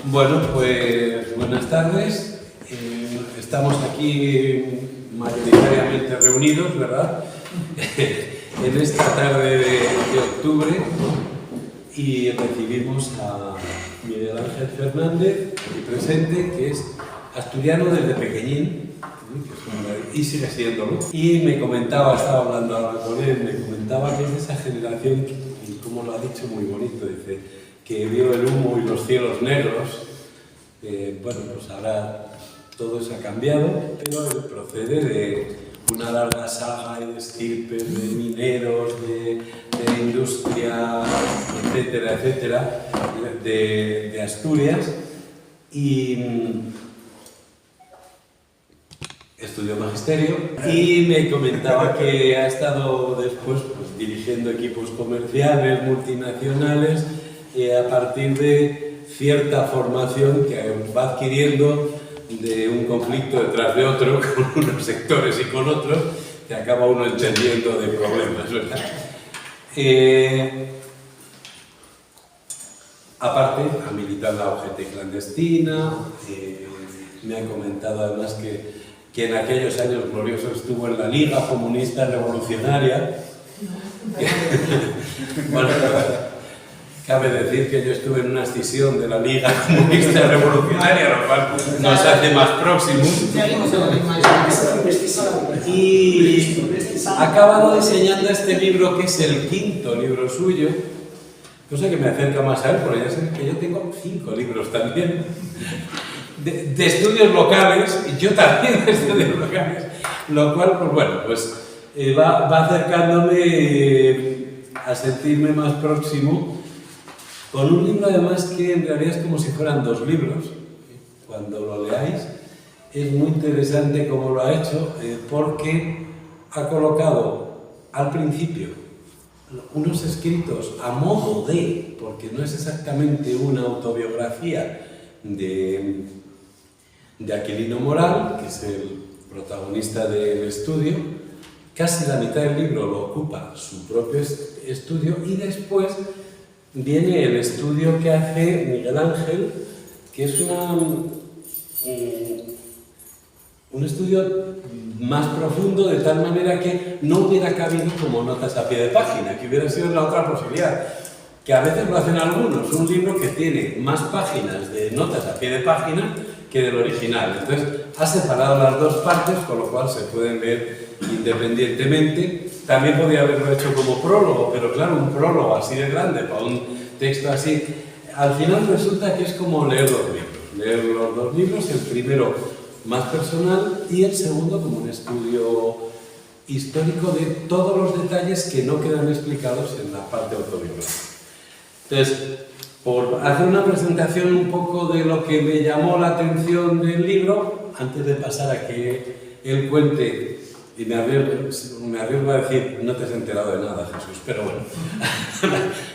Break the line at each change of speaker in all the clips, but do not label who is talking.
Bueno, pues buenas tardes. Estamos aquí mayoritariamente reunidos, ¿verdad? En esta tarde de octubre y recibimos a Miguel Ángel Fernández, aquí presente, que es asturiano desde pequeñín, y sigue siéndolo. Y me comentaba, estaba hablando ahora con él, me comentaba que es de esa generación, y como lo ha dicho muy bonito, dice, que vio el humo y los cielos negros. Bueno, pues ahora todo eso ha cambiado, pero él procede de una larga saga y de estirpes, de mineros, de industria, etcétera, etcétera, de Asturias, y estudió magisterio y me comentaba que ha estado después pues, dirigiendo equipos comerciales, multinacionales, a partir de cierta formación que va adquiriendo de un conflicto detrás de otro, con unos sectores y con otros, que acaba uno entendiendo de problemas, ¿verdad? Aparte, ha militado en la UGT clandestina, me ha comentado además que en aquellos años gloriosos estuvo en la Liga Comunista Revolucionaria. Bueno, cabe decir que yo estuve en una escisión de la Liga Comunista Revolucionaria, lo cual nos hace más próximos. Y ha acabado diseñando este libro, que es el quinto libro suyo, cosa que me acerca más a él, porque ya sé que yo tengo 5 libros también, de estudios locales, y yo también de estudios locales, lo cual, pues bueno, pues va acercándome a sentirme más próximo, con un libro además que en realidad es como si fueran 2 libros. Cuando lo leáis es muy interesante cómo lo ha hecho, porque ha colocado al principio unos escritos a modo de, porque no es exactamente una autobiografía de Aquilino Moral, que es el protagonista del estudio. Casi la mitad del libro lo ocupa su propio estudio, y después viene el estudio que hace Miguel Ángel, que es un estudio más profundo, de tal manera que no hubiera cabido como notas a pie de página, que hubiera sido la otra posibilidad, que a veces lo hacen algunos, un libro que tiene más páginas de notas a pie de página que del original. Entonces ha separado las 2 partes, con lo cual se pueden leer independientemente. También podría haberlo hecho como prólogo, pero claro, un prólogo así de grande para un texto así, al final resulta que es como leer 2 libros. Leer los 2 libros, el primero más personal y el segundo como un estudio histórico de todos los detalles que no quedan explicados en la parte autobiográfica. Entonces, por hacer una presentación un poco de lo que me llamó la atención del libro, antes de pasar a que él cuente. Y me arriesgo a decir, no te has enterado de nada, Jesús, pero bueno.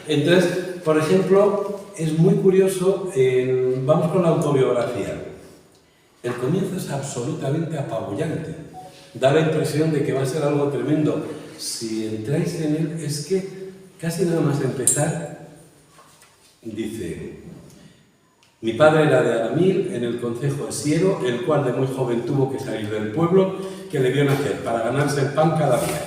Entonces, por ejemplo, es muy curioso, vamos con la autobiografía. El comienzo es absolutamente apabullante. Da la impresión de que va a ser algo tremendo. Si entráis en él, es que casi nada más empezar, dice: mi padre era de Aramil, en el concejo de Siero, el cual de muy joven tuvo que salir del pueblo que le vio nacer para ganarse el pan cada día.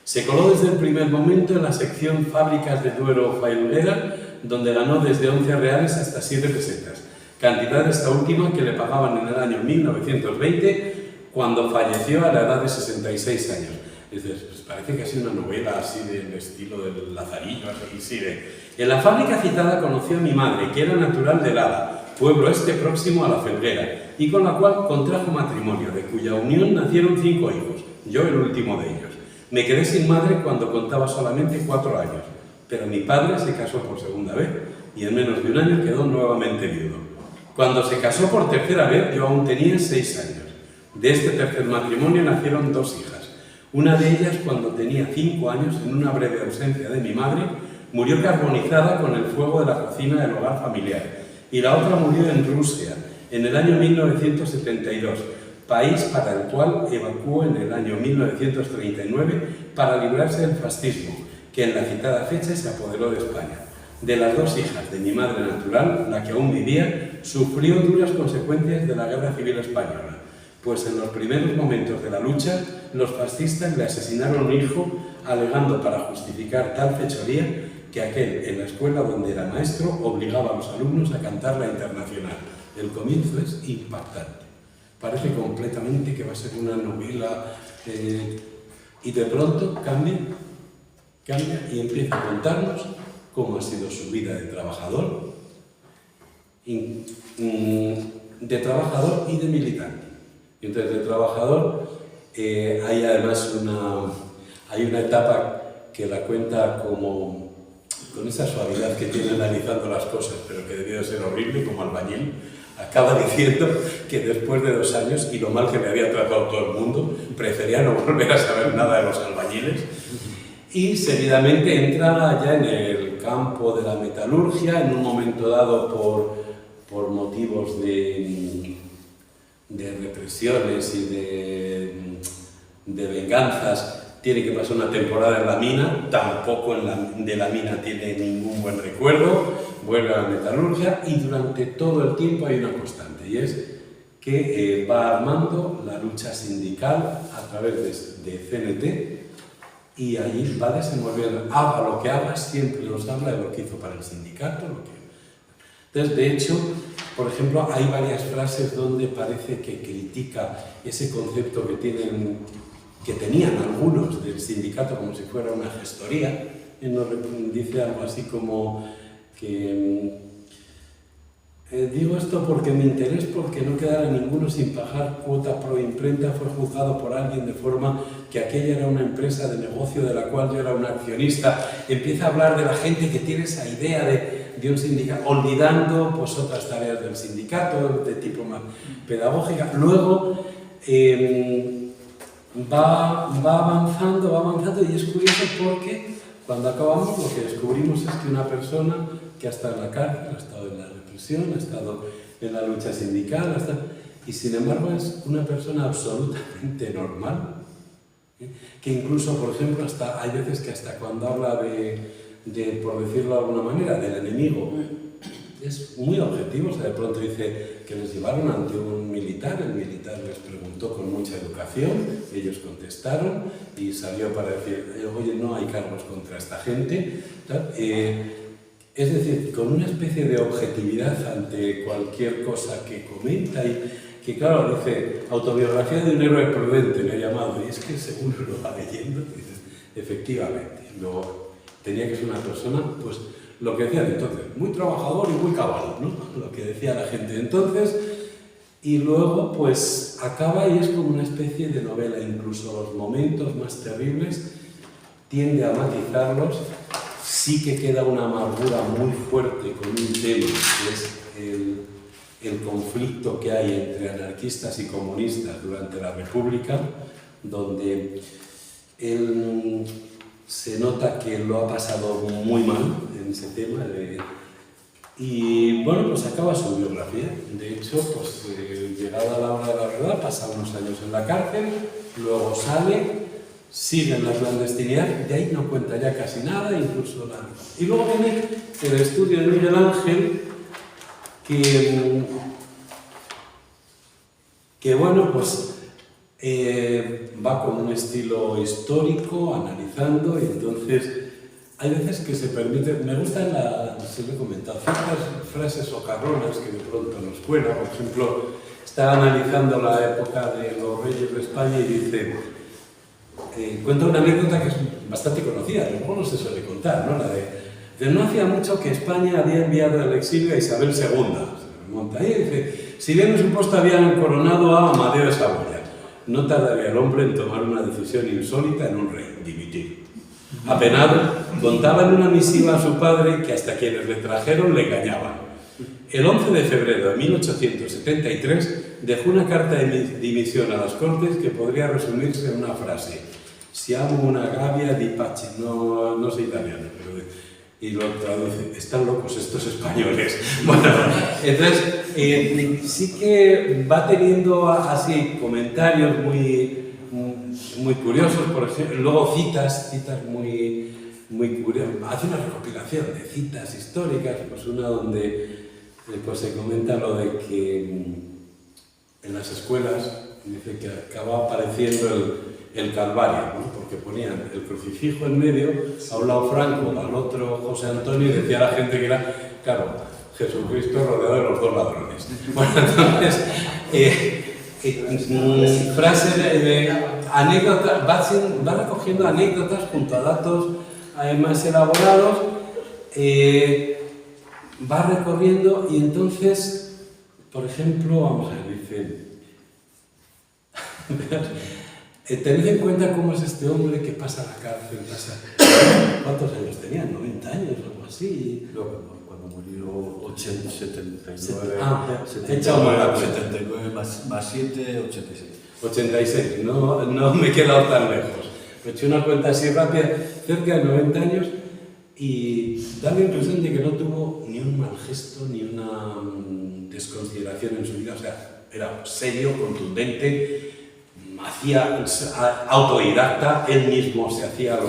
Se coló desde el primer momento en la sección Fábricas de Duero Failguera, donde ganó desde 11 reales hasta 7 pesetas, cantidad esta última que le pagaban en el año 1920, cuando falleció a la edad de 66 años. Dices, pues parece que ha sido una novela así del estilo del Lazarillo, así de... En la fábrica citada conoció a mi madre, que era natural de Lada, pueblo próximo a la Felguera, y con la cual contrajo matrimonio, de cuya unión nacieron 5 hijos, yo el último de ellos. Me quedé sin madre cuando contaba solamente 4 años, pero mi padre se casó por segunda vez, y en menos de un año quedó nuevamente viudo. Cuando se casó por tercera vez, yo aún tenía 6 años. De este tercer matrimonio nacieron 2 hijas. Una de ellas, cuando tenía 5 años, en una breve ausencia de mi madre, murió carbonizada con el fuego de la cocina del hogar familiar, y la otra murió en Rusia, en el año 1972, país para el cual evacuó en el año 1939 para librarse del fascismo, que en la citada fecha se apoderó de España. De las dos hijas de mi madre natural, la que aún vivía, sufrió duras consecuencias de la Guerra Civil Española, pues en los primeros momentos de la lucha, los fascistas le asesinaron a un hijo, alegando para justificar tal fechoría que aquel, en la escuela donde era maestro, obligaba a los alumnos a cantar la Internacional. El comienzo es impactante. Parece completamente que va a ser una novela y de pronto cambia y empieza a contarnos cómo ha sido su vida de trabajador y de militante. Y entonces de trabajador hay además una etapa que la cuenta como con esa suavidad que tiene analizando las cosas, pero que debió de ser horrible como albañil. Acaba diciendo que después de 2 años, y lo mal que me había tratado todo el mundo, prefería no volver a saber nada de los albañiles. Y seguidamente entra ya en el campo de la metalurgia, en un momento dado por motivos de represiones y de venganzas, tiene que pasar una temporada en la mina, tampoco de la mina tiene ningún buen recuerdo, vuelve a la metalurgia y durante todo el tiempo hay una constante, y es que va armando la lucha sindical a través de CNT, y allí va desenvolviendo, haga lo que haga, siempre nos habla de lo que hizo para el sindicato. Entonces, de hecho, por ejemplo, hay varias frases donde parece que critica ese concepto que tenían algunos del sindicato como si fuera una gestoría. Él nos dice algo así como que digo esto porque mi interés porque no quedara ninguno sin pagar cuota pro imprenta fue juzgado por alguien de forma que aquella era una empresa de negocio de la cual yo era un accionista. Empieza a hablar de la gente que tiene esa idea de un sindicato, olvidando pues otras tareas del sindicato de tipo más pedagógica. Luego va avanzando y es curioso porque cuando acabamos lo que descubrimos es que una persona que ha estado en la cárcel, ha estado en la represión, ha estado en la lucha sindical, y sin embargo es una persona absolutamente normal, que incluso, por ejemplo, hay veces que hasta cuando habla por decirlo de alguna manera, del enemigo, es muy objetivo. O sea, de pronto dice que les llevaron ante un militar, el militar les preguntó con mucha educación, ellos contestaron y salió para decir, oye, no hay cargos contra esta gente. Es decir, con una especie de objetividad ante cualquier cosa que comenta y que, claro, dice, autobiografía de un héroe prudente, me ha llamado, y es que según lo va leyendo, dices, efectivamente, luego tenía que ser una persona, pues, lo que decían entonces, muy trabajador y muy cabal, ¿no? Lo que decía la gente entonces, y luego, pues, acaba y es como una especie de novela, incluso los momentos más terribles tiende a matizarlos. Sí que queda una amargura muy fuerte con un tema, que es el conflicto que hay entre anarquistas y comunistas durante la República, donde él se nota que lo ha pasado muy mal en ese tema. Y bueno, pues acaba su biografía. De hecho, pues llegada la hora de la verdad, pasa unos años en la cárcel, luego sale, sigue en la clandestinidad, de ahí no cuenta ya casi nada, incluso nada. Y luego viene el estudio de Miguel Ángel, que bueno, pues va con un estilo histórico, analizando, y entonces hay veces que se permite, me gustan, se lo he comentado, ciertas frases socarronas que de pronto nos cuelan. Por ejemplo, está analizando la época de los reyes de España y dice, cuenta una anécdota que es bastante conocida, a lo mejor no se suele contar, ¿no? La de no hacía mucho que España había enviado al exilio a Isabel II, se remonta ahí, y dice, si bien en su puesto habían coronado a Amadeo de Saboya, no tardaría el hombre en tomar una decisión insólita en un rey, dimitir. Apenado, contaba en una misiva a su padre que hasta quienes le trajeron le engañaban. El 11 de febrero de 1873 dejó una carta de dimisión a las Cortes que podría resumirse en una frase: siamo una gabbia di pace. No soy italiano, pero y lo traduce, están locos estos españoles. Bueno, entonces sí que va teniendo así comentarios muy curiosos, por ejemplo, luego citas muy curioso. Hace una recopilación de citas históricas, pues una donde pues se comenta lo de que en las escuelas dice que acaba apareciendo el Calvario, ¿no? Porque ponían el crucifijo en medio, a un lado Franco, al otro José Antonio, y decía la gente que era, claro, Jesucristo rodeado de los dos ladrones. Bueno, entonces, frases de anécdotas, va recogiendo anécdotas junto a datos más elaborados, va recorriendo y entonces, por ejemplo, vamos a ver, dice, tened en cuenta cómo es este hombre que pasa a la cárcel, ¿cuántos años tenía? 90 años o algo así.
Cuando murió 79,
echado mal
79 más 7, 86.
86, no me he quedado tan lejos. Me he hecho una cuenta así rápida, cerca de 90 años, y da la impresión de que no tuvo ni un mal gesto, ni una desconsideración en su vida. O sea, era serio, contundente, hacía autodidacta, él mismo se hacía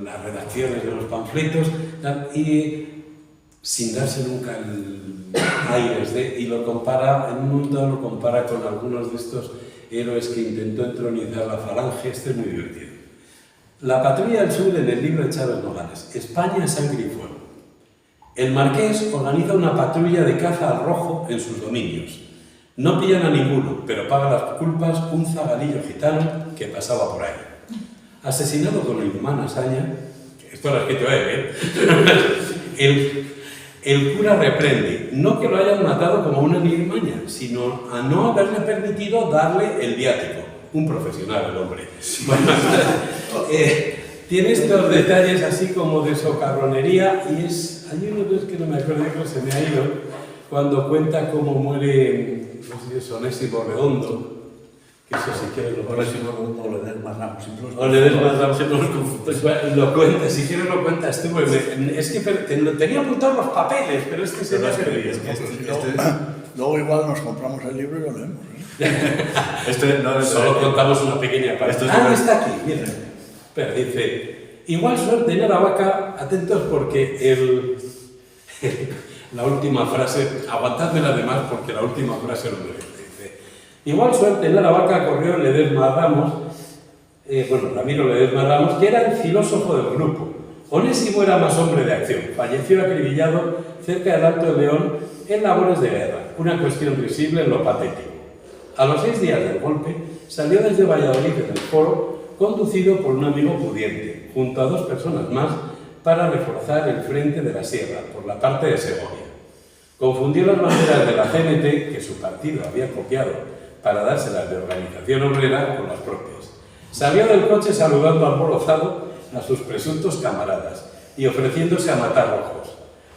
las redacciones de los panfletos, y sin darse nunca el aires de, y lo compara, en un momento lo compara con algunos de estos héroes que intentó entronizar la falange. Este es muy divertido. La patrulla del sur en el libro de Chávez Nogales. España, sangre y fuego. El marqués organiza una patrulla de caza al rojo en sus dominios. No pillan a ninguno, pero paga las culpas un zagalillo gitano que pasaba por ahí. Asesinado con inhumana hazaña, esto lo ha escrito él, el cura reprende, no que lo hayan matado como una nirmaña, sino a no haberle permitido darle el viático. Un profesional el hombre. Bueno, tiene estos detalles así como de socarronería, y hay uno que no me acuerdo, que se me ha ido, cuando cuenta cómo muere, no sé si es Onésimo Redondo, que eso si quieres lo pones.
O Ledesma Ramos.
O Ledesma Ramos, lo cuenta, si quieres lo cuentas tú. Es que tenía apuntados los papeles, pero es que se me ha perdido.
Luego igual nos compramos el libro y lo leemos.
Solo contamos una pequeña parte. Está aquí, mira. Pero dice, igual suerte en Aravaca, atentos porque la última frase, aguantadme la demás porque la última frase lo merece. Dice, igual suerte en Aravaca corrió Ledesma Ramos, Ramiro Ledesma Ramos, que era el filósofo del grupo. Onésimo era más hombre de acción, falleció acribillado cerca del Alto de León en labores de guerra, una cuestión risible en lo patético. A los 6 días del golpe, salió desde Valladolid en el foro, conducido por un amigo pudiente, junto a 2 personas más, para reforzar el frente de la sierra, por la parte de Segovia. Confundió las banderas de la CNT, que su partido había copiado para dárselas de Organización Obrera, con las propias. Salió del coche saludando alborozado a sus presuntos camaradas y ofreciéndose a matar rojos.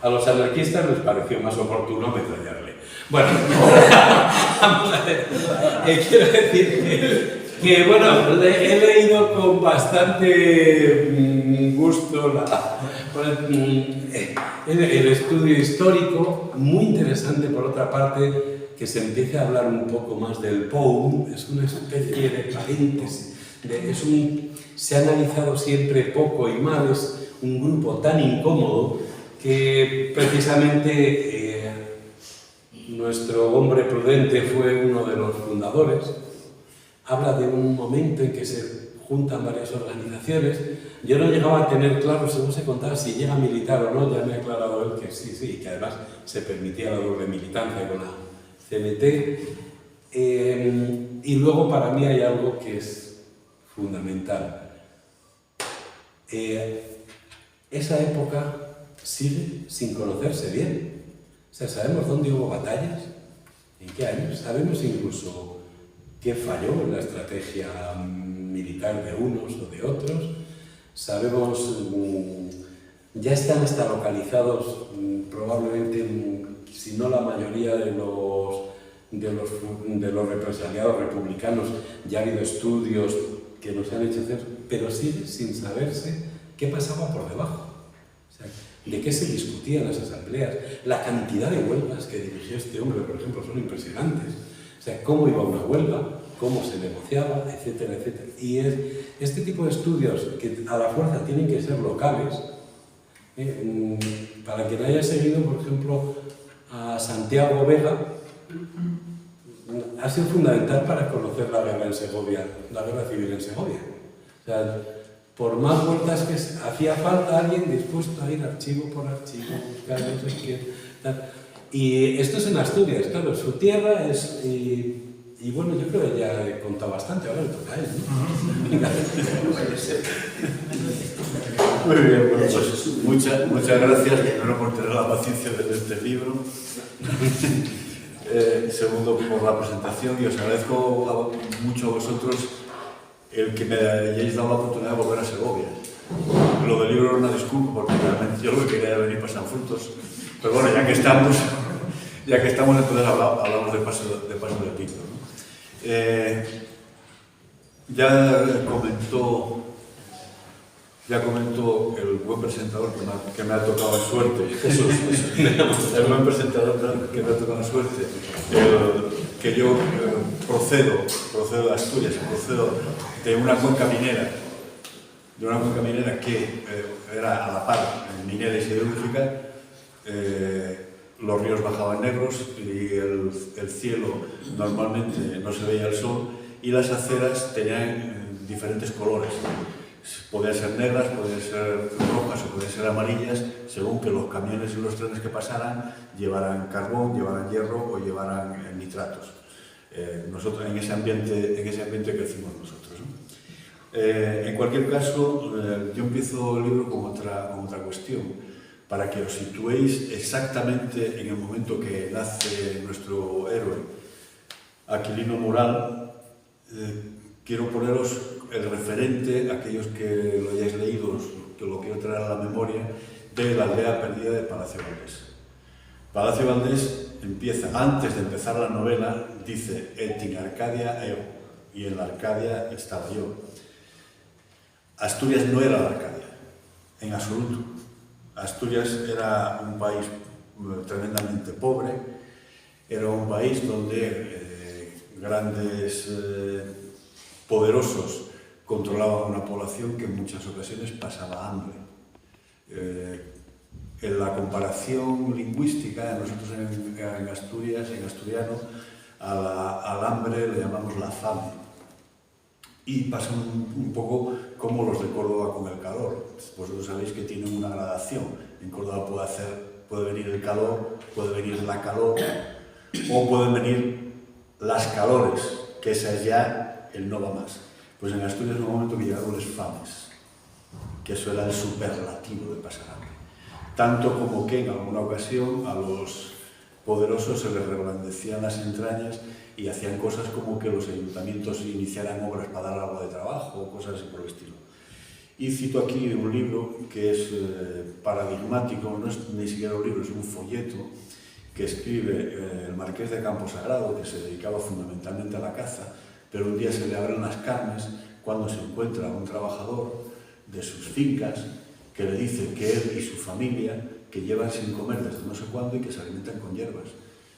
A los anarquistas les pareció más oportuno ametrallarle. Bueno, vamos a ver. Quiero decir que bueno, he leído con bastante gusto el estudio histórico, muy interesante por otra parte, que se empiece a hablar un poco más del POUM, es una especie de paréntesis, se ha analizado siempre poco y mal, es un grupo tan incómodo que precisamente nuestro hombre prudente fue uno de los fundadores. Habla de un momento en que se juntan varias organizaciones. Yo no llegaba a tener claro, según se contaba, si llega militar o no. Ya me ha aclarado él que sí, que además se permitía la doble militancia con la CNT. Y luego para mí hay algo que es fundamental. Esa época sigue sin conocerse bien. O sea, sabemos dónde hubo batallas, en qué años, sabemos incluso qué falló en la estrategia militar de unos o de otros, sabemos, ya están hasta localizados probablemente, si no la mayoría de los represaliados republicanos, ya ha habido estudios que nos han hecho hacer, pero sigue sin saberse qué pasaba por debajo. O sea, de qué se discutía en las asambleas, la cantidad de huelgas que dirigió este hombre, por ejemplo, son impresionantes. O sea, cómo iba una huelga, cómo se negociaba, etcétera, etcétera. Y este tipo de estudios que a la fuerza tienen que ser locales, para quien haya seguido, por ejemplo, a Santiago Vega, ha sido fundamental para conocer la guerra en Segovia, la guerra civil en Segovia. O sea, por más vueltas que hacía falta alguien dispuesto a ir archivo por archivo, buscar no sé qué, tal. Y esto es en Asturias, claro, su tierra es... Y bueno, yo creo que ya he contado bastante, ahora le toca a él, ¿no?
Muy bien, bueno, pues muchas gracias, primero por tener la paciencia de leer este libro, segundo por la presentación, y os agradezco mucho a vosotros el que me hayáis dado la oportunidad de volver a Segovia. Lo del libro era una disculpa, porque realmente yo lo que quería era venir para San Frutos, pero bueno, ya que estamos entonces hablamos de paso de Pico, ¿no? Ya comentó el buen presentador que me ha tocado en suerte, el buen presentador que me ha tocado en suerte, que yo procedo de Asturias, procedo de una cuenca minera que era a la par minera y siderúrgica. Los ríos bajaban negros y el cielo normalmente no se veía el sol, y las aceras tenían diferentes colores. Podían ser negras, podían ser rojas o podían ser amarillas, según que los camiones y los trenes que pasaran llevaran carbón, llevaran hierro o llevaran nitratos. Nosotros en ese ambiente crecimos nosotros, ¿no? En cualquier caso, yo empiezo el libro con otra cuestión, para que os situéis exactamente en el momento que nace nuestro héroe, Aquilino Moral. Quiero poneros el referente, aquellos que lo hayáis leído, que lo quiero traer a la memoria, de la aldea perdida de Palacio Valdés. Palacio Valdés empieza, antes de empezar la novela, dice: et in Arcadia eo, y en la Arcadia estaba yo. Asturias no era la Arcadia, en absoluto. Asturias era un país tremendamente pobre, era un país donde grandes poderosos controlaban una población que en muchas ocasiones pasaba hambre. En la comparación lingüística, nosotros en Asturias, en asturiano, al hambre le llamamos la fame. Y pasa un poco como los de Córdoba con el calor. Vosotros sabéis que tienen una gradación. En Córdoba puede venir el calor, puede venir la calor, o pueden venir las calores, que esa es ya el no va más. Pues en Asturias en un momento que llegaron las fames, que eso era el superlativo de pasar hambre. Tanto como que en alguna ocasión a los poderosos se les reblandecían las entrañas y hacían cosas como que los ayuntamientos iniciaran obras para dar algo de trabajo o cosas así por el estilo. Y cito aquí un libro que es paradigmático, no es ni siquiera un libro, es un folleto que escribe el marqués de Camposagrado, que se dedicaba fundamentalmente a la caza, pero un día se le abren las carnes cuando se encuentra un trabajador de sus fincas que le dice que él y su familia que llevan sin comer desde no sé cuándo y que se alimentan con hierbas.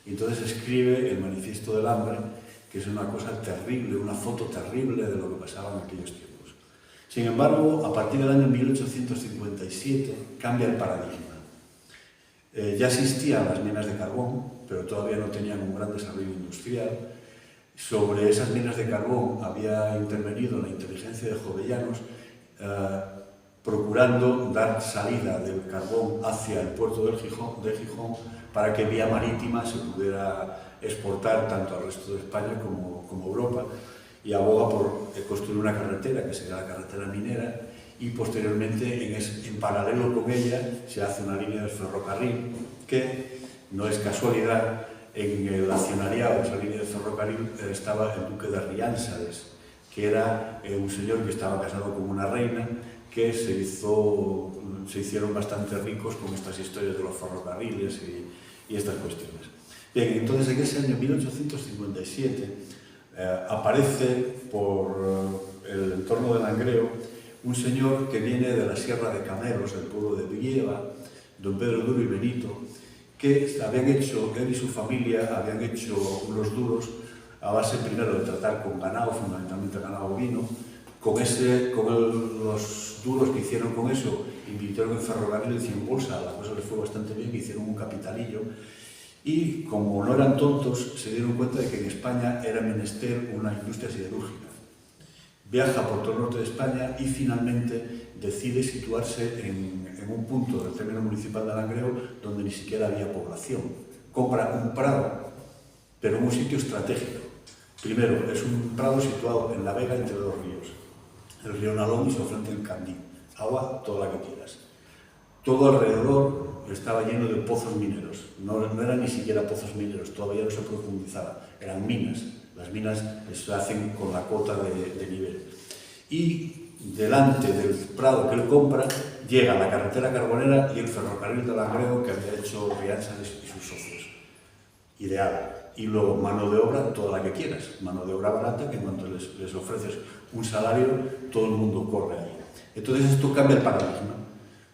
Y entonces escribe el Manifiesto del Hambre, que es una cosa terrible, una foto terrible de lo que pasaba en aquellos tiempos. Sin embargo, a partir del año 1857 cambia el paradigma. Ya existían las minas de carbón, pero todavía no tenían un gran desarrollo industrial. Sobre esas minas de carbón había intervenido la inteligencia de Jovellanos, procurando dar salida del carbón hacia el puerto de Gijón para que vía marítima se pudiera exportar tanto al resto de España como Europa, y aboga por construir una carretera, que sería la carretera minera, y posteriormente, en paralelo con ella, se hace una línea del ferrocarril, que no es casualidad, en el accionariado de esa línea de ferrocarril estaba el duque de Riánsares, que era un señor que estaba casado con una reina, que se hicieron bastante ricos con estas historias de los ferrocarriles y estas cuestiones. Bien, entonces en ese año 1857 aparece por el entorno de Langreo un señor que viene de la Sierra de Cameros, del pueblo de Villeva, don Pedro Duro y Benito, que habían hecho, él y su familia habían hecho unos duros a base primero de tratar con ganado, fundamentalmente ganado ovino, los duros que hicieron con eso, invirtieron en ferrocarriles y en bolsa, la cosa les fue bastante bien, hicieron un capitalillo, y como no eran tontos, se dieron cuenta de que en España era menester una industria siderúrgica. Viaja por todo el norte de España y finalmente decide situarse en un punto del término municipal de Langreo donde ni siquiera había población. Compra un prado, pero en un sitio estratégico. Primero, es un prado situado en la vega entre dos ríos, el río Nalón y su afluente el Candí, agua toda la que quieras. Todo alrededor estaba lleno de pozos mineros, no eran ni siquiera pozos mineros, todavía no se profundizaba, eran minas. Las minas se hacen con la cota de nivel. Y delante del prado que él compra, llega la carretera carbonera y el ferrocarril de Langreo que había hecho Rianza y sus socios. Ideal. Y luego mano de obra, toda la que quieras. Mano de obra barata, que en cuanto les ofreces un salario, todo el mundo corre ahí. Entonces esto cambia el paradigma.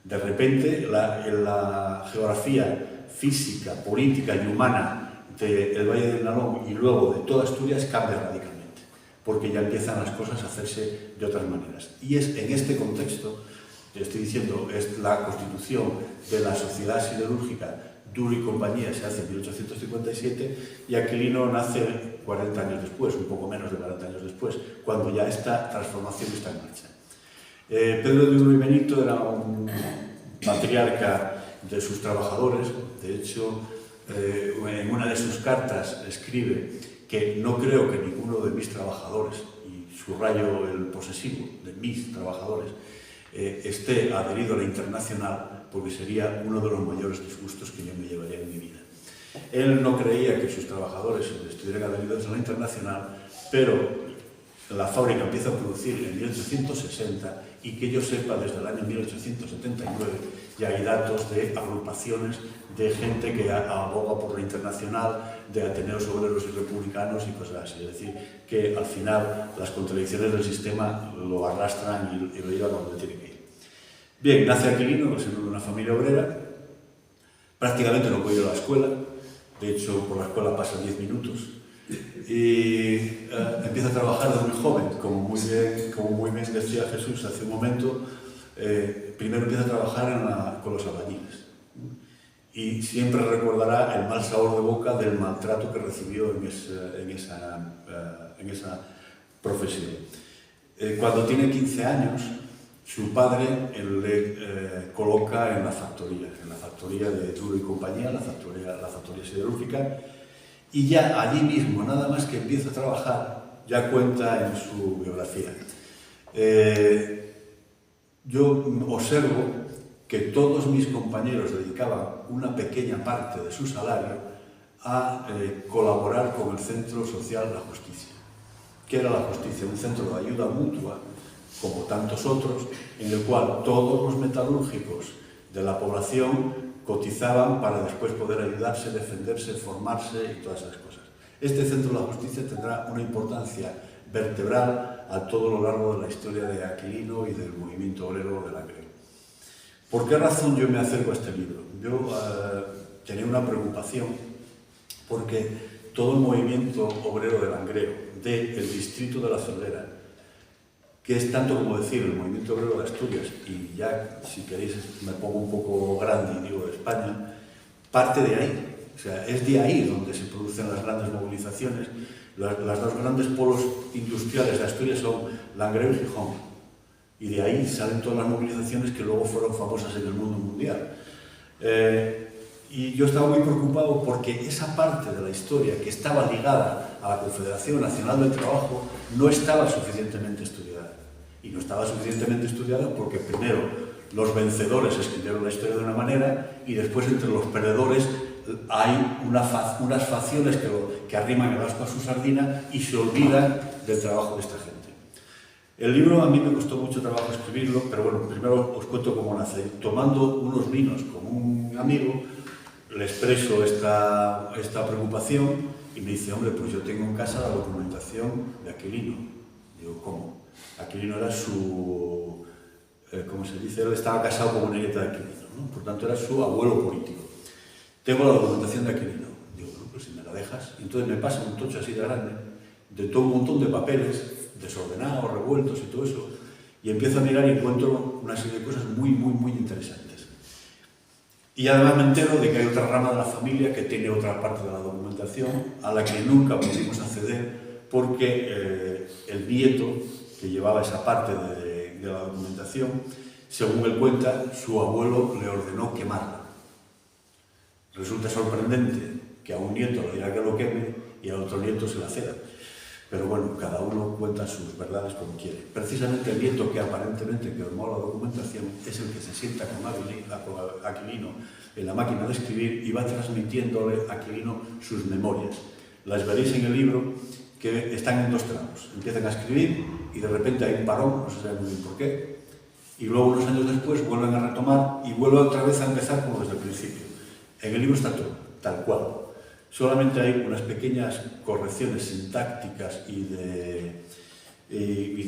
De repente la geografía física, política y humana del Valle del Nalón y luego de toda Asturias cambia radicalmente, porque ya empiezan las cosas a hacerse de otras maneras. Y es en este contexto, te estoy diciendo, es la constitución de la sociedad siderúrgica Duro y compañía, se hace en 1857, y Aquilino nace 40 años después, un poco menos de 40 años después, cuando ya esta transformación está en marcha. Pedro de Duro y Benito era un patriarca de sus trabajadores. De hecho, en una de sus cartas escribe que no creo que ninguno de mis trabajadores, y subrayo el posesivo de mis trabajadores, esté adherido a la Internacional, porque sería uno de los mayores disgustos que yo me llevaría en mi vida. Él no creía que sus trabajadores estuvieran adheridos a la Internacional, pero la fábrica empieza a producir en 1860 y que yo sepa, desde el año 1879 ya hay datos de agrupaciones de gente que aboga por la Internacional, de ateneos obreros y republicanos y cosas así. Es decir, que al final las contradicciones del sistema lo arrastran y lo llevan a donde tiene que ir. Bien, nace Aquilino, en el seno de una familia obrera, prácticamente no puede ir a la escuela, de hecho por la escuela pasa 10 minutos, y empieza a trabajar desde muy joven, como muy bien decía Jesús hace un momento. Primero empieza a trabajar con los albañiles y siempre recordará el mal sabor de boca del maltrato que recibió en esa profesión. Cuando tiene 15 años, su padre le coloca en la factoría de Duro y compañía, la factoría siderúrgica, y ya allí mismo, nada más que empieza a trabajar, ya cuenta en su biografía. Yo observo que todos mis compañeros dedicaban una pequeña parte de su salario a colaborar con el Centro Social La Justicia. ¿Qué era La Justicia? Un centro de ayuda mutua, como tantos otros, en el cual todos los metalúrgicos de la población cotizaban para después poder ayudarse, defenderse, formarse y todas esas cosas. Este Centro de la Justicia tendrá una importancia vertebral a todo lo largo de la historia de Aquilino y del movimiento obrero de Langreo. ¿Por qué razón yo me acerco a este libro? Yo tenía una preocupación porque todo el movimiento obrero de Langreo, del distrito de la Cerdera, que es tanto como decir el movimiento obrero de Asturias, y ya, si queréis, me pongo un poco grande y digo de España, parte de ahí. O sea, es de ahí donde se producen las grandes movilizaciones. Las dos grandes polos industriales de Asturias son Langreo y Gijón. Y de ahí salen todas las movilizaciones que luego fueron famosas en el mundo mundial. Y yo estaba muy preocupado porque esa parte de la historia que estaba ligada a la Confederación Nacional del Trabajo no estaba suficientemente estudiada. Y no estaba suficientemente estudiada porque primero los vencedores escribieron la historia de una manera y después entre los perdedores hay unas facciones que arriman el asco a su sardina y se olvidan del trabajo de esta gente. El libro a mí me costó mucho trabajo escribirlo, pero bueno, primero os cuento cómo nace. Tomando unos vinos con un amigo, le expreso esta preocupación y me dice, hombre, pues yo tengo en casa la documentación de Aquilino. Digo, ¿cómo? Aquilino era su... ¿cómo se dice? Él estaba casado con una nieta de Aquilino, ¿no? Por tanto era su abuelo político. Tengo la documentación de Aquilino. Digo, bueno, pues si me la dejas. Entonces me pasa un tocho así de grande de todo un montón de papeles desordenados, revueltos y todo eso, y empiezo a mirar y encuentro una serie de cosas muy, muy, muy interesantes. Y además me entero de que hay otra rama de la familia que tiene otra parte de la documentación a la que nunca pudimos acceder porque el nieto que llevaba esa parte de la documentación, según él cuenta, su abuelo le ordenó quemarla. Resulta sorprendente que a un nieto le diga que lo queme y al otro nieto se la ceda. Pero bueno, cada uno cuenta sus verdades como quiere. Precisamente el nieto que aparentemente quemó la documentación es el que se sienta con Aquilino en la máquina de escribir y va transmitiéndole a Aquilino sus memorias. Las veréis en el libro, que están en dos tramos. Empiezan a escribir y de repente hay un parón, no se sabe muy bien por qué, y luego unos años después vuelven a retomar y vuelven otra vez a empezar como desde el principio. En el libro está todo, tal cual. Solamente hay unas pequeñas correcciones sintácticas y de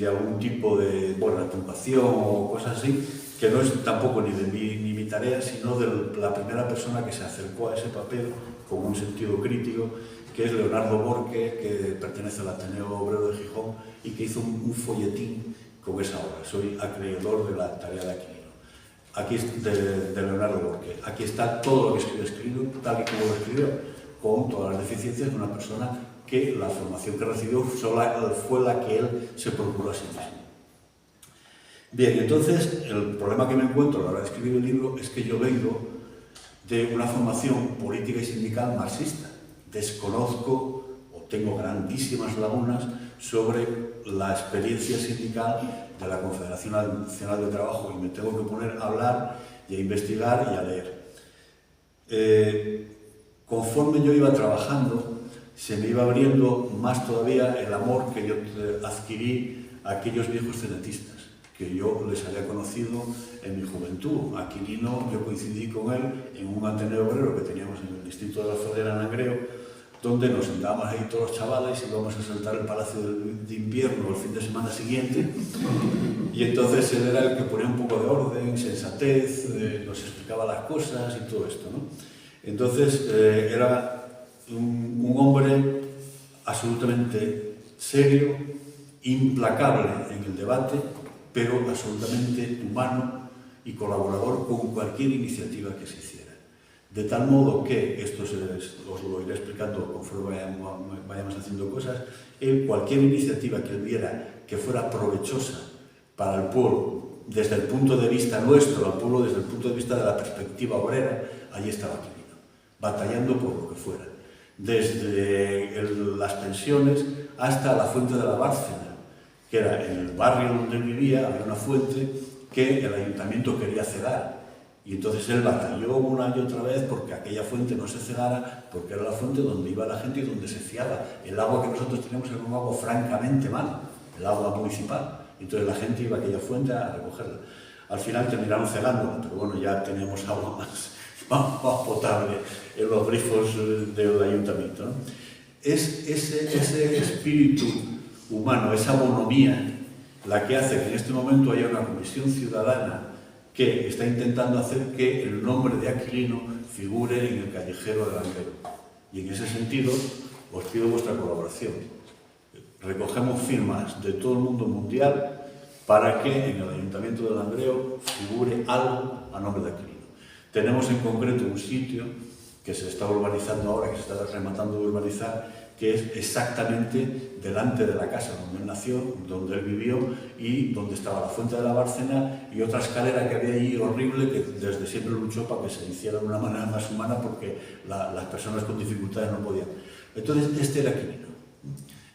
algún tipo de puntuación o cosas así, que no es tampoco ni mi tarea, sino de la primera persona que se acercó a ese papel con un sentido crítico, que es Leonardo Borque, que pertenece al Ateneo Obrero de Gijón y que hizo un folletín con esa obra. Soy acreedor de la tarea de Aquilino. Aquí es de Leonardo Borque. Aquí está todo lo que escribió, tal y como lo escribió, con todas las deficiencias de una persona que la formación que recibió fue la que él se procuró a sí mismo. Bien, entonces, el problema que me encuentro a la hora de escribir el libro es que yo vengo de una formación política y sindical marxista. Desconozco o tengo grandísimas lagunas sobre la experiencia sindical de la Confederación Nacional de Trabajo y me tengo que poner a hablar y a investigar y a leer. Conforme yo iba trabajando, se me iba abriendo más todavía el amor que yo adquirí a aquellos viejos cenetistas que yo les había conocido en mi juventud. Aquilino, yo coincidí con él en un Ateneo Obrero que teníamos en el distrito de la Frontera, en Langreo, donde nos sentábamos ahí todos los chavales y íbamos a saltar el Palacio de Invierno el fin de semana siguiente. Y entonces él era el que ponía un poco de orden, sensatez, nos explicaba las cosas y todo esto, ¿no? Entonces era un hombre absolutamente serio, implacable en el debate, pero absolutamente humano y colaborador con cualquier iniciativa que se hiciera. De tal modo que, esto os lo iré explicando conforme vayamos haciendo cosas, cualquier iniciativa que él viera que fuera provechosa para el pueblo, desde el punto de vista nuestro, al pueblo desde el punto de vista de la perspectiva obrera, allí estaba Aquilino, batallando por lo que fuera. Desde las pensiones hasta la fuente de la Bárcena, que era en el barrio donde él vivía, había una fuente que el ayuntamiento quería cegar. Y entonces él batalló una y otra vez porque aquella fuente no se cegara, porque era la fuente donde iba la gente y donde se fiaba. El agua que nosotros teníamos era un agua francamente mala, el agua municipal. Entonces la gente iba a aquella fuente a recogerla. Al final terminaron cegándola, pero bueno, ya teníamos agua más potable en los grifos del ayuntamiento, ¿no? Es ese espíritu humano, esa bonomía, la que hace que en este momento haya una comisión ciudadana que está intentando hacer que el nombre de Aquilino figure en el callejero de Langreo. Y en ese sentido os pido vuestra colaboración. Recogemos firmas de todo el mundo mundial para que en el Ayuntamiento de Langreo figure algo a nombre de Aquilino. Tenemos en concreto un sitio que se está urbanizando ahora, que se está rematando de urbanizar, que es exactamente delante de la casa donde él nació, donde él vivió y donde estaba la fuente de la Bárcena y otra escalera que había allí horrible que desde siempre luchó para que se hiciera de una manera más humana porque las personas con dificultades no podían. Entonces, este era Aquilino.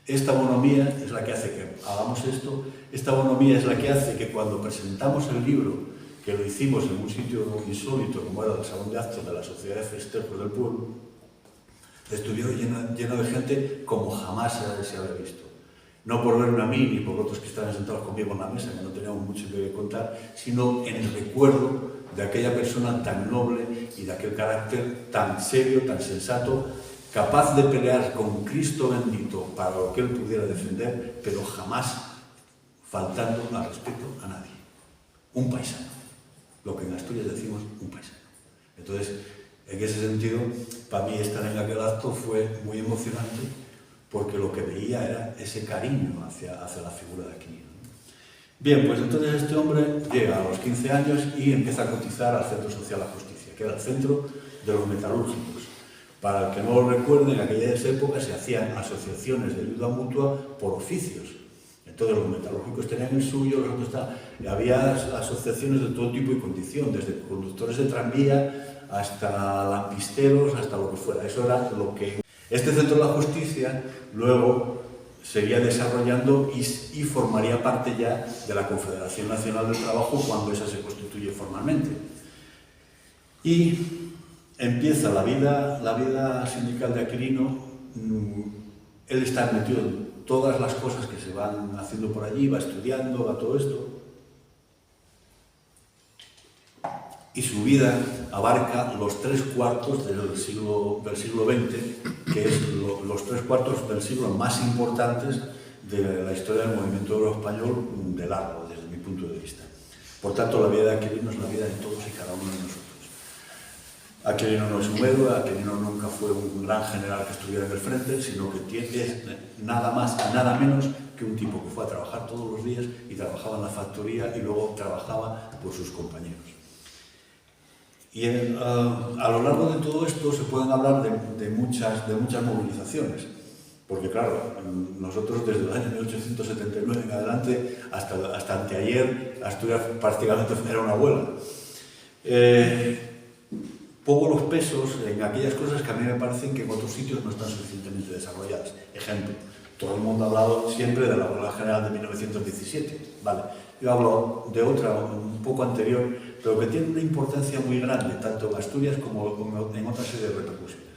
Esta bonomía es la que hace que hagamos esto, esta bonomía es la que hace que cuando presentamos el libro, que lo hicimos en un sitio insólito como era el Salón de Actos de la Sociedad de Festejos del Pueblo, estuvieron lleno de gente como jamás se había visto. No por verme a mí ni por otros que estaban sentados conmigo en la mesa, que no teníamos mucho que contar, sino en el recuerdo de aquella persona tan noble y de aquel carácter tan serio, tan sensato, capaz de pelear con Cristo bendito para lo que él pudiera defender, pero jamás faltando al respeto a nadie. Un paisano. Lo que en Asturias decimos un paisano. Entonces, en ese sentido, para mí estar en aquel acto fue muy emocionante porque lo que veía era ese cariño hacia la figura de Aquilino. Bien, pues entonces este hombre llega a los 15 años y empieza a cotizar al Centro Social La Justicia, que era el centro de los metalúrgicos. Para el que no lo recuerde, en aquellas épocas se hacían asociaciones de ayuda mutua por oficios. Entonces los metalúrgicos tenían el suyo, los otros tal. Y había asociaciones de todo tipo y condición, desde conductores de tranvía hasta lampisteros, hasta lo que fuera. Eso era lo que... Este Centro de la Justicia luego seguía desarrollando y formaría parte ya de la Confederación Nacional del Trabajo cuando esa se constituye formalmente. Y empieza la vida sindical de Aquilino. Él está metido en todas las cosas que se van haciendo por allí, va estudiando, va todo esto. Y su vida abarca los 3/4 del siglo XX, que es los 3/4 del siglo más importantes de la historia del movimiento obrero español de largo, desde mi punto de vista. Por tanto, la vida de Aquilino es la vida de todos y cada uno de nosotros. Aquilino no es un héroe, Aquilino nunca fue un gran general que estuviera en el frente, sino que es nada más y nada menos que un tipo que fue a trabajar todos los días y trabajaba en la factoría y luego trabajaba por sus compañeros. Y a lo largo de todo esto se pueden hablar de muchas movilizaciones, porque claro, nosotros desde el año 1879 en adelante, hasta anteayer, Asturias prácticamente era una huelga. Pongo los pesos en aquellas cosas que a mí me parecen que en otros sitios no están suficientemente desarrolladas. Ejemplo, todo el mundo ha hablado siempre de la huelga general de 1917, ¿vale? Yo hablo de otra un poco anterior, pero que tiene una importancia muy grande, tanto en Asturias como en otra serie de repercusiones.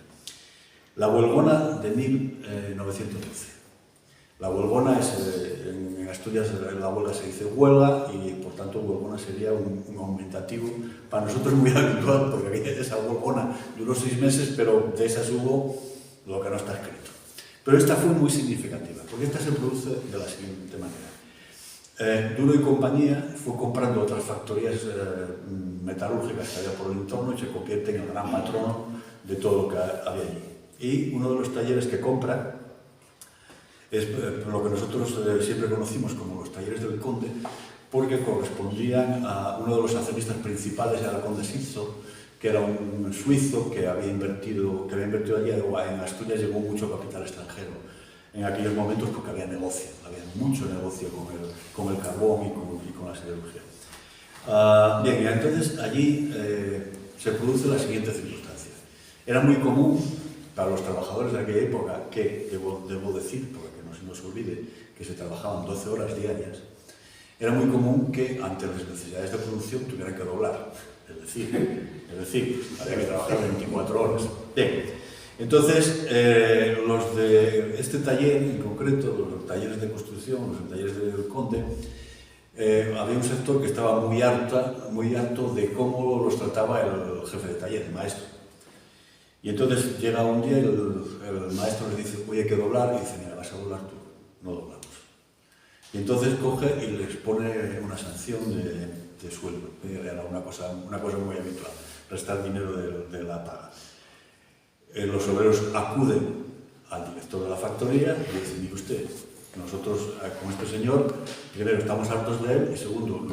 La huelgona de 1912. La huelgona es, en Asturias la huelga se dice huelga y por tanto huelgona sería un aumentativo. Para nosotros muy habitual, porque esa huelgona duró 6 meses, pero de esas hubo lo que no está escrito. Pero esta fue muy significativa, porque esta se produce de la siguiente manera. Duro y compañía fue comprando otras factorías metalúrgicas que había por el entorno y se convierte en el gran patrono de todo lo que había allí. Y uno de los talleres que compra es lo que nosotros siempre conocimos como los talleres del Conde, porque correspondían a uno de los accionistas principales, era el Conde Sitzo, que era un suizo que había invertido allí. En Asturias llegó mucho capital extranjero en aquellos momentos porque había negocio, había mucho negocio con el carbón y con la siderurgia. Bien, y entonces allí se produce la siguiente circunstancia. Era muy común para los trabajadores de aquella época, que debo decir, porque no se nos olvide, que se trabajaban 12 horas diarias, era muy común que ante las necesidades de producción tuvieran que doblar. Es decir, había que trabajar 24 horas. Bien. Entonces, los de este taller en concreto, los talleres de construcción, los talleres del Conde, había un sector que estaba muy harto de cómo los trataba el jefe de taller, el maestro. Y entonces llega un día y el maestro les dice, oye, hay que doblar, y dice, mira, vas a doblar tú, no doblamos. Y entonces coge y les pone una sanción de sueldo. Era una cosa muy habitual, restar dinero de la paga. Los obreros acuden al director de la factoría y dicen, mire usted, nosotros con este señor, primero, estamos hartos de él y segundo,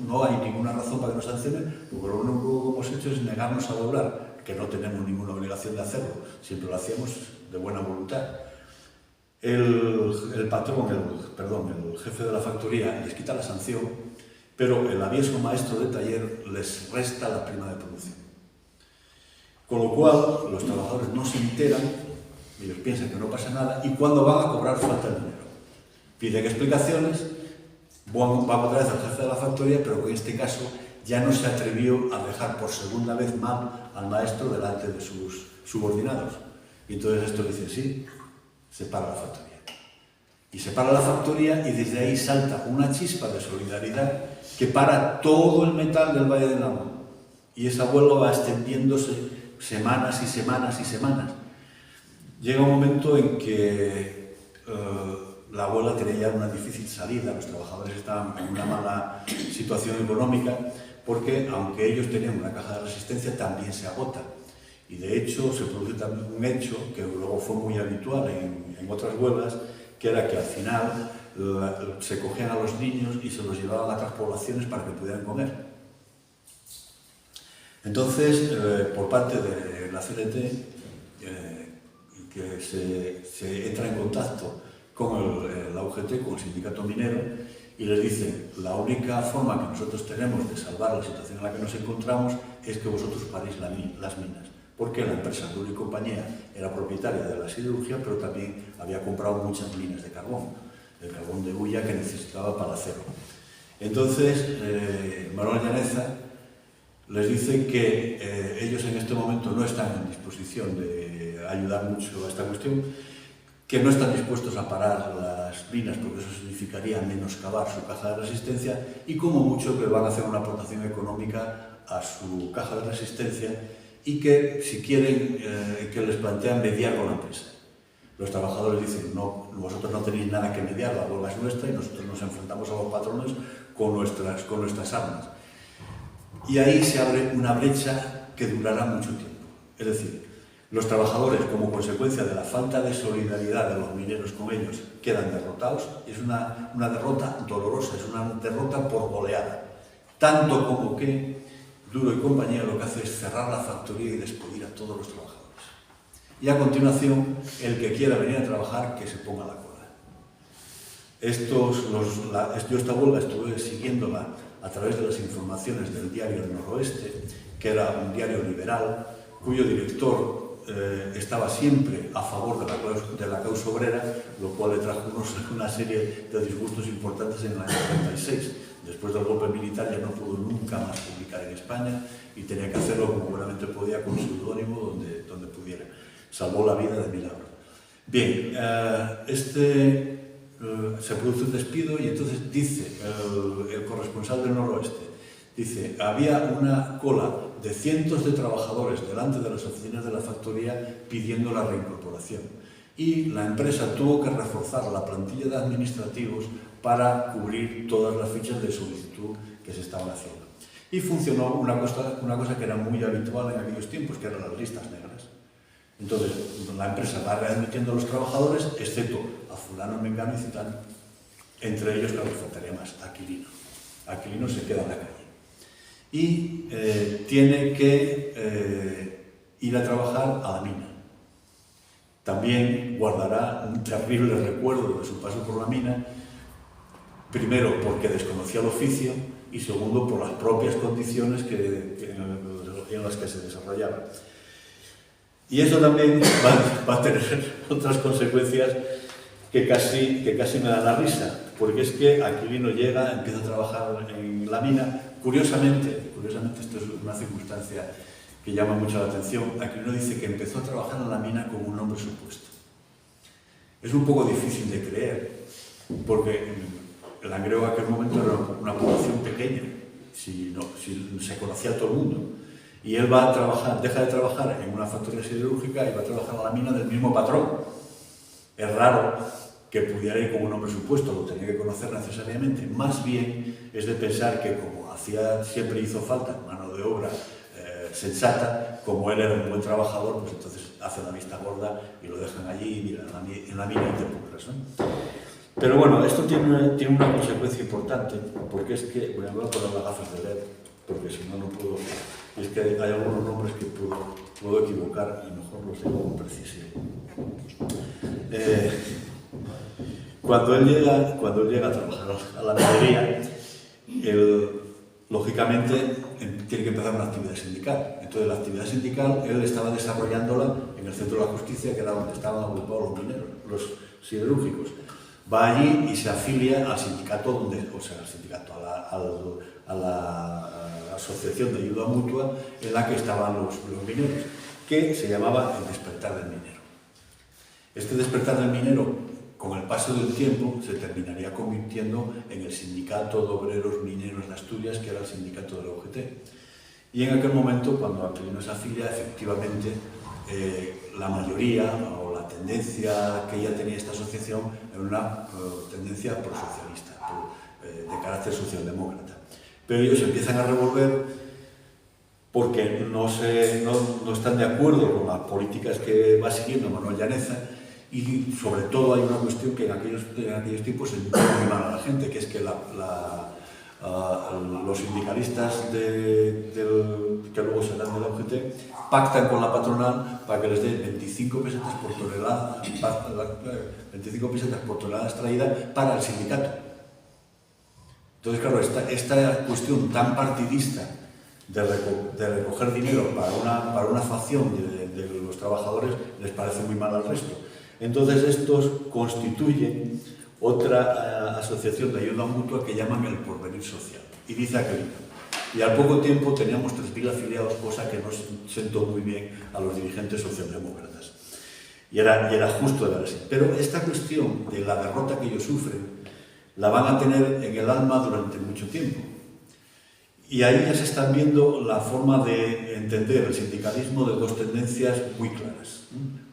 no hay ninguna razón para que nos sancionen, porque lo único que hemos hecho es negarnos a doblar, que no tenemos ninguna obligación de hacerlo, siempre lo hacíamos de buena voluntad. El jefe de la factoría les quita la sanción, pero el avieso maestro de taller les resta la prima de producción. Con lo cual, los trabajadores no se enteran, ellos piensan que no pasa nada, y cuando van a cobrar falta el dinero. Piden explicaciones, van otra vez al jefe de la factoría, pero que en este caso ya no se atrevió a dejar por segunda vez mal al maestro delante de sus subordinados. Y entonces esto dice, sí, se para la factoría. Y se para la factoría y desde ahí salta una chispa de solidaridad que para todo el metal del Valle del Amo. Y esa huelga va extendiéndose semanas y semanas y semanas. Llega un momento en que la huelga tenía ya una difícil salida, los trabajadores estaban en una mala situación económica, porque aunque ellos tenían una caja de resistencia, también se agota. Y de hecho se produce también un hecho que luego fue muy habitual en otras huelgas, que era que al final se cogían a los niños y se los llevaban a otras poblaciones para que pudieran comer. Entonces, por parte de la CNT, que se entra en contacto con la UGT, con el sindicato minero, y les dicen, la única forma que nosotros tenemos de salvar la situación en la que nos encontramos es que vosotros paréis las minas. Porque la empresa Duro y Compañía era propietaria de la siderurgia, pero también había comprado muchas minas de carbón, el carbón de hulla que necesitaba para acero. Entonces, Manuel Llaneza les dice que ellos en este momento no están en disposición de ayudar mucho a esta cuestión, que no están dispuestos a parar las minas porque eso significaría menoscabar su caja de resistencia y como mucho que van a hacer una aportación económica a su caja de resistencia y que si quieren que les plantean mediar con la empresa. Los trabajadores dicen, no, vosotros no tenéis nada que mediar, la huelga es nuestra y nosotros nos enfrentamos a los patrones con nuestras armas. Y ahí se abre una brecha que durará mucho tiempo. Es decir, los trabajadores, como consecuencia de la falta de solidaridad de los mineros con ellos, quedan derrotados. Es una derrota dolorosa, es una derrota por goleada. Tanto como que Duro y Compañía lo que hace es cerrar la factoría y despedir a todos los trabajadores. Y a continuación, el que quiera venir a trabajar, que se ponga la cola. Yo esta huelga estuve siguiéndola a través de las informaciones del diario El Noroeste, que era un diario liberal, cuyo director estaba siempre a favor de la causa obrera, lo cual le trajo una serie de disgustos importantes en el año 36. Después del golpe militar ya no pudo nunca más publicar en España y tenía que hacerlo como buenamente podía con seudónimo donde pudiera. Salvó la vida de milagro. Bien, se produce un despido y entonces dice el corresponsal del Noroeste, dice, había una cola de cientos de trabajadores delante de las oficinas de la factoría pidiendo la reincorporación. Y la empresa tuvo que reforzar la plantilla de administrativos para cubrir todas las fichas de solicitud que se estaban haciendo. Y funcionó una cosa que era muy habitual en aquellos tiempos, que eran las listas negras. Entonces, la empresa va readmitiendo a los trabajadores, excepto a fulano, mengano y citano. Entre ellos, claro, faltaría más, Aquilino. Aquilino se queda en la calle. Y tiene que ir a trabajar a la mina. También guardará un terrible recuerdo de su paso por la mina, primero porque desconocía el oficio y segundo por las propias condiciones en las que se desarrollaba. Y eso también va a tener otras consecuencias que casi me dan la risa, porque es que Aquilino llega, empieza a trabajar en la mina. Curiosamente, esto es una circunstancia que llama mucho la atención, Aquilino dice que empezó a trabajar en la mina con un nombre supuesto. Es un poco difícil de creer, porque Langreo en aquel momento era una población pequeña, si se conocía a todo el mundo. Y él va a trabajar, deja de trabajar en una factoría siderúrgica y va a trabajar en la mina del mismo patrón. Es raro que pudiera ir con un nombre supuesto, lo tenía que conocer necesariamente. Más bien es de pensar que como siempre hizo falta mano de obra sensata, como él era un buen trabajador, pues entonces hace la vista gorda y lo dejan allí y mira, en la mina interpunctas, ¿no? Pero bueno, esto tiene una consecuencia importante, porque es que, voy a poner las gafas de leer, porque si no, no puedo. Y es que hay algunos nombres que puedo equivocar y mejor los digo con precisión. Cuando él llega a trabajar a la minería, lógicamente tiene que empezar una actividad sindical. Entonces la actividad sindical él estaba desarrollándola en el Centro de la Justicia, que era donde estaban agrupados los mineros, los siderúrgicos. Va allí y se afilia al sindicato, a la asociación de ayuda mutua en la que estaban los mineros, que se llamaba el Despertar del Minero. Este Despertar del Minero, con el paso del tiempo, se terminaría convirtiendo en el Sindicato de Obreros Mineros de Asturias, que era el sindicato de la UGT. Y en aquel momento, cuando Aquilino se afilia, efectivamente, la mayoría o la tendencia que ya tenía esta asociación era una tendencia prosocialista, de carácter socialdemócrata. Pero ellos empiezan a revolver porque no están de acuerdo con las políticas que va siguiendo Manuel Llaneza, y sobre todo hay una cuestión que en aquellos tiempos se entró muy mal a la gente, que es que los sindicalistas que luego serán de la UGT pactan con la patronal para que les den 25 pesetas por tonelada, 25 pesetas por tonelada extraída para el sindicato. Entonces, claro, esta cuestión tan partidista de recoger dinero para una facción de los trabajadores les parece muy mal al resto. Entonces, estos constituyen otra asociación de ayuda mutua que llaman el Porvenir Social. Y dice aquel, y al poco tiempo teníamos 3.000 afiliados, cosa que no sentó muy bien a los dirigentes socialdemócratas. Y era justo de ver así. Pero esta cuestión de la derrota que ellos sufren la van a tener en el alma durante mucho tiempo. Y ahí ya se están viendo la forma de entender el sindicalismo de dos tendencias muy claras.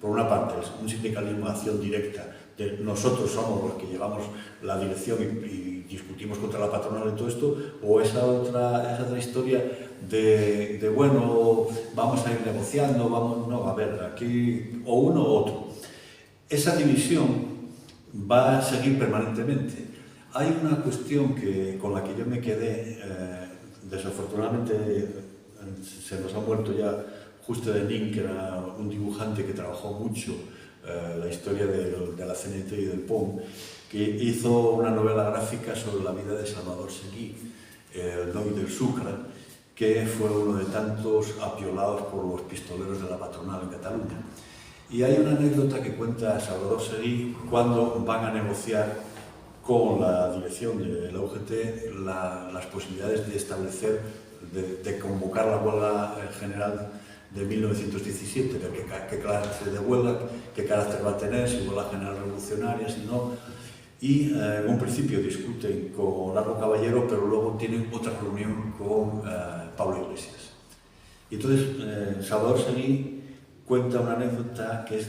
Por una parte, es un sindicalismo de acción directa, de nosotros somos los que llevamos la dirección y discutimos contra la patronal en todo esto, o esa otra historia de bueno, vamos a ir negociando, no, a ver, aquí o uno o otro. Esa división va a seguir permanentemente. Hay una cuestión con la que yo me quedé, desafortunadamente se nos ha muerto ya Juste de Nin, que era un dibujante que trabajó mucho la historia de la CNT y del POM, que hizo una novela gráfica sobre la vida de Salvador Seguí, el Noi del Sucre, que fue uno de tantos apiolados por los pistoleros de la patronal en Cataluña. Y hay una anécdota que cuenta Salvador Seguí cuando van a negociar con la dirección de la UGT las posibilidades de establecer, de convocar la huelga general de 1917, de qué clase de huelga, qué carácter va a tener, si huelga general revolucionaria, si no. Y en un principio discuten con Largo Caballero, pero luego tienen otra reunión con Pablo Iglesias. Y entonces Salvador Seguí cuenta una anécdota que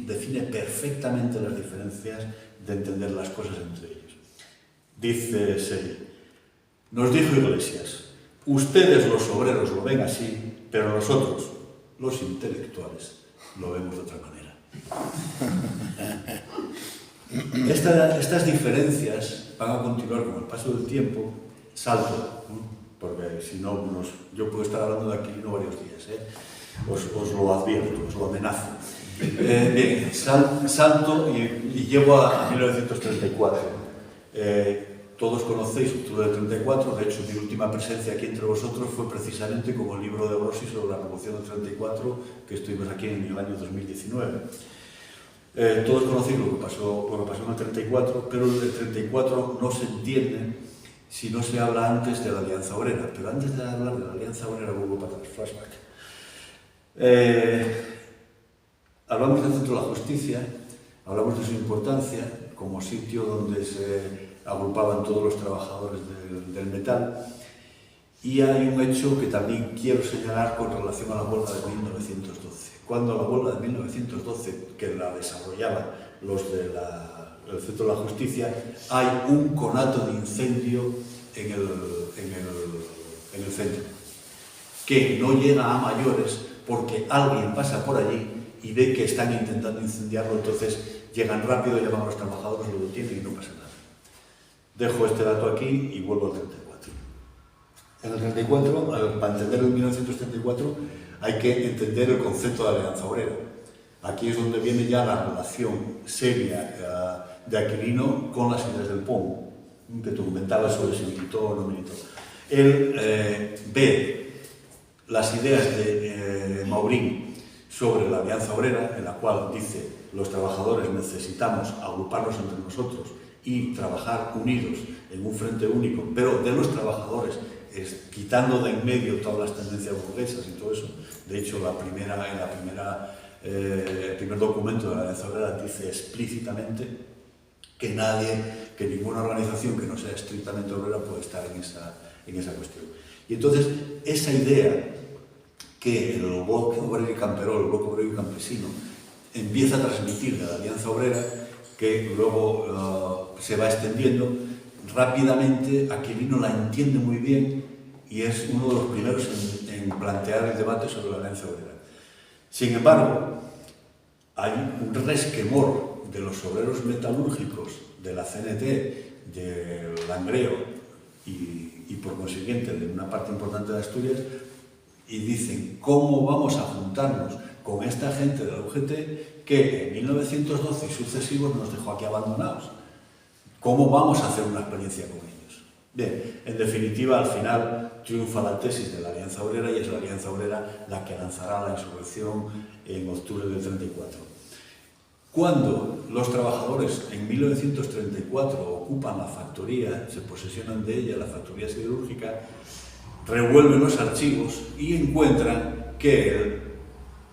define perfectamente las diferencias de entender las cosas entre ellos. Dice Seguí, nos dijo Iglesias, ustedes los obreros lo ven así, pero nosotros, los intelectuales, lo vemos de otra manera. Estas diferencias van a continuar con el paso del tiempo, salto, porque si no, yo puedo estar hablando de Aquilino varios días, os lo advierto, os lo amenazo. Bien, salto y llego a 1934. Todos conocéis octubre del 34, de hecho mi última presencia aquí entre vosotros fue precisamente con el libro de Brosi sobre la Revolución del 34, que estuvimos aquí en el año 2019. Todos conocéis lo que pasó en el 34, pero el 34 no se entiende si no se habla antes de la Alianza Obrera. Pero antes de hablar de la Alianza Obrera, vuelvo para atrás, flashback. Hablamos del Centro de la Justicia, hablamos de su importancia como sitio donde se agrupaban todos los trabajadores del metal, y hay un hecho que también quiero señalar con relación a la huelga de 1912. Cuando la huelga de 1912, que la desarrollaban los del Centro de la Justicia, hay un conato de incendio en el centro, que no llega a mayores porque alguien pasa por allí y ve que están intentando incendiarlo, entonces llegan rápido, llaman a los trabajadores, lo detienen y no pasa nada. Dejo este dato aquí y vuelvo al 34. En el 34, para entender el 1934, hay que entender el concepto de Alianza Obrera. Aquí es donde viene ya la relación seria de Aquilino con las ideas del POM, que tú comentabas sobre si militó o no militó. Él ve las ideas de Maurín sobre la Alianza Obrera, en la cual dice los trabajadores necesitamos agruparnos entre nosotros y trabajar unidos en un frente único, pero de los trabajadores, quitando de en medio todas las tendencias burguesas y todo eso. De hecho, el primer documento de la Alianza Obrera dice explícitamente que ninguna organización que no sea estrictamente obrera puede estar en esa cuestión. Y entonces, esa idea que el bloque obrero y camperol, el bloque obrero y campesino, empieza a transmitir de la Alianza Obrera, que luego se va extendiendo rápidamente. Aquilino la entiende muy bien y es uno de los primeros en plantear el debate sobre la Alianza Obrera. Sin embargo, hay un resquemor de los obreros metalúrgicos de la CNT, del Langreo y por consiguiente de una parte importante de Asturias, y dicen: ¿cómo vamos a juntarnos con esta gente de la UGT que en 1912 y sucesivos nos dejó aquí abandonados? ¿Cómo vamos a hacer una experiencia con ellos? Bien, en definitiva, al final triunfa la tesis de la Alianza Obrera y es la Alianza Obrera la que lanzará la insurrección en octubre del 34. Cuando los trabajadores en 1934 ocupan la factoría, se posesionan de ella, la factoría siderúrgica, revuelven los archivos y encuentran que el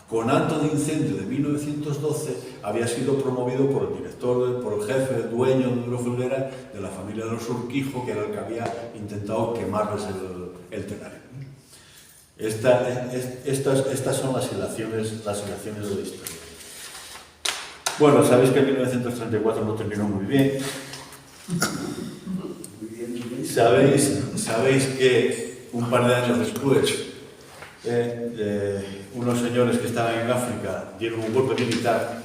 conato de incendio de 1912 había sido promovido por el director, por el jefe, el dueño de Duro Felguera, de la familia de los Urquijo, que era el que había intentado quemarles el tenario. Estas son las hilaciones de la historia. Bueno, sabéis que en 1934 no terminó muy bien. Sabéis que un par de años después, unos señores que estaban en África dieron un golpe militar,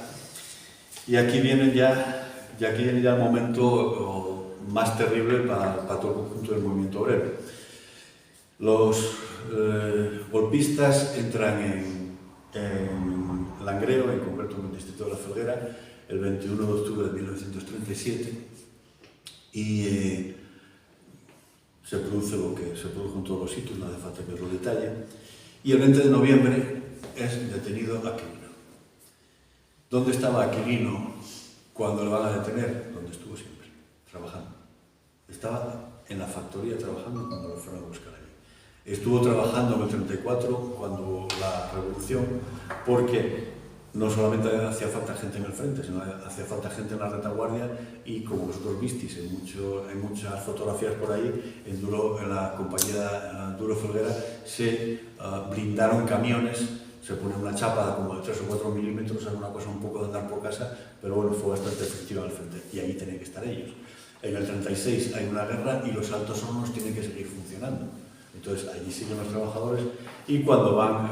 y aquí viene ya el momento más terrible para todo el conjunto del movimiento obrero. Los golpistas entran en Langreo, en concreto en el distrito de La Felguera, el 21 de octubre de 1937, y se produce lo que se produjo en todos los sitios, no hace falta que os lo detalle, y el 20 de noviembre es detenido Aquilino. ¿Dónde estaba Aquilino cuando lo van a detener? Donde estuvo siempre, trabajando. Estaba en la factoría trabajando cuando lo fueron a buscar allí. Estuvo trabajando en el 34 cuando la revolución, porque no solamente hacía falta gente en el frente, sino hacía falta gente en la retaguardia, y como vosotros visteis en muchas fotografías por ahí, en la compañía Duro Felguera se blindaron camiones, se pone una chapa como de 3 o 4 milímetros, era una cosa un poco de andar por casa, pero bueno, fue bastante efectiva al frente, y ahí tenían que estar ellos. En el 36 hay una guerra y los altos hornos tienen que seguir funcionando. Entonces allí siguen los trabajadores, y cuando van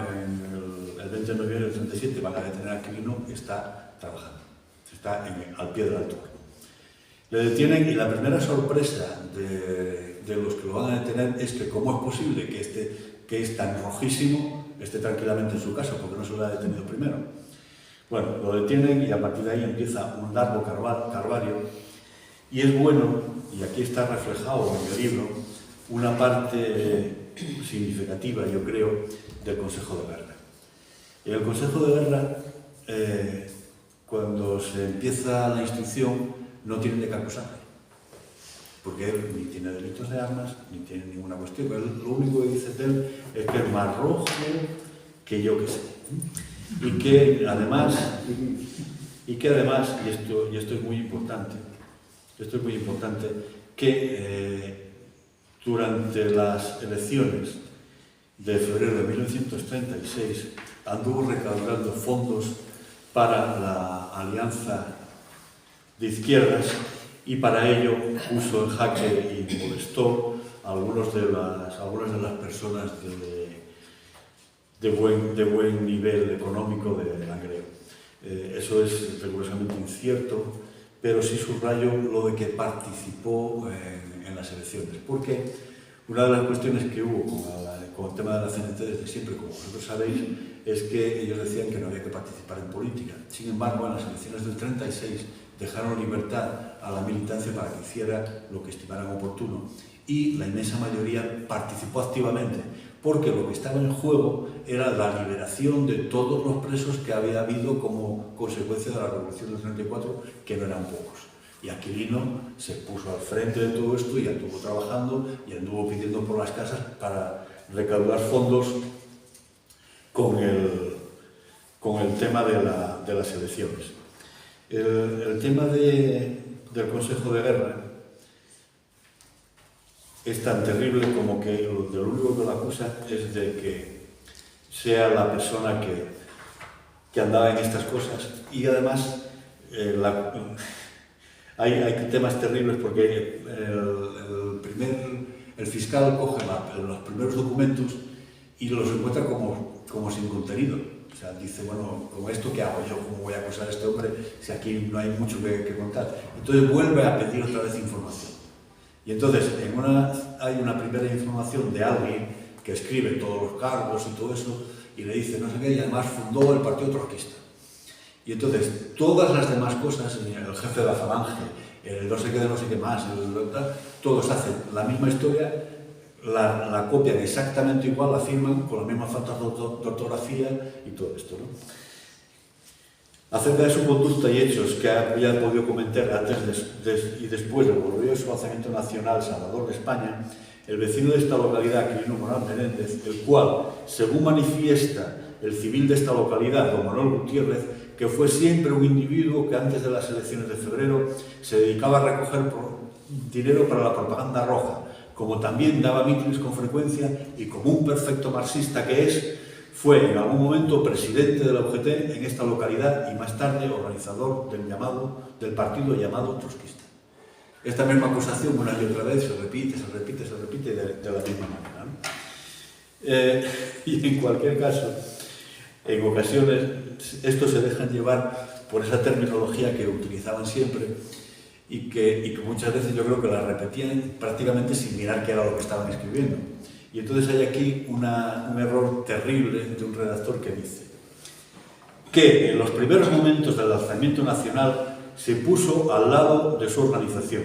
el 20 de noviembre del 37 van a detener a Aquilino, está trabajando, está al pie del alto horno. Le detienen, y la primera sorpresa de los que lo van a detener es que cómo es posible que es tan rojísimo esté tranquilamente en su casa, porque no se lo ha detenido primero. Bueno, lo detienen y a partir de ahí empieza un largo calvario, y es bueno, y aquí está reflejado en el libro, una parte significativa, yo creo, del Consejo de Guerra. En el Consejo de Guerra, cuando se empieza la instrucción, no tienen de qué acusarle, porque él ni tiene delitos de armas, ni tiene ninguna cuestión. Lo único que dice de él es que es más rojo que yo que sé. Y que además, y esto es muy importante, que durante las elecciones de febrero de 1936 anduvo recaudando fondos para la Alianza de Izquierdas, y para ello puso en jaque y molestó a algunas de las personas de buen nivel económico de Langreo. Eso es rigurosamente incierto, pero sí subrayo lo de que participó en las elecciones, porque una de las cuestiones que hubo con el tema de la CNT desde siempre, como vosotros sabéis, es que ellos decían que no había que participar en política. Sin embargo, en las elecciones del 36 dejaron libertad a la militancia para que hiciera lo que estimaran oportuno, y la inmensa mayoría participó activamente, porque lo que estaba en juego era la liberación de todos los presos que había habido como consecuencia de la Revolución del 34, que no eran pocos. Y Aquilino se puso al frente de todo esto y anduvo trabajando y anduvo pidiendo por las casas para recaudar fondos con el tema de las elecciones. El tema del Consejo de Guerra es tan terrible como que lo único que lo acusa es de que sea la persona que andaba en estas cosas, y además hay temas terribles, porque el fiscal coge los primeros documentos y los encuentra como sin contenido. O sea, dice, bueno, ¿con esto qué hago yo? ¿Cómo voy a acusar a este hombre si aquí no hay mucho que contar? Entonces vuelve a pedir otra vez información. Y entonces hay una primera información de alguien que escribe todos los cargos y todo eso, y le dice no sé qué, y además fundó el Partido Trotskista. Y entonces todas las demás cosas, el jefe de la Falange, el no sé qué de no sé qué más, todos hacen la misma historia, la copian exactamente igual, la firman con la misma falta de ortografía y todo esto, ¿no? Acerca de su conducta y hechos que había podido comentar antes y después del glorioso alzamiento nacional Salvador de España, el vecino de esta localidad, Quirino Morán Menéndez, el cual, según manifiesta el civil de esta localidad, don Manuel Gutiérrez, que fue siempre un individuo que antes de las elecciones de febrero se dedicaba a recoger dinero para la propaganda roja, como también daba mítines con frecuencia y como un perfecto marxista que es, fue en algún momento presidente de la UGT en esta localidad y más tarde organizador del partido llamado trotskista. Esta misma acusación una y otra vez se repite de la misma manera, ¿no? Y en cualquier caso, en ocasiones, estos se dejan llevar por esa terminología que utilizaban siempre y que muchas veces yo creo que la repetían prácticamente sin mirar qué era lo que estaban escribiendo. Y entonces hay aquí un error terrible de un redactor que dice que en los primeros momentos del alzamiento nacional se puso al lado de su organización,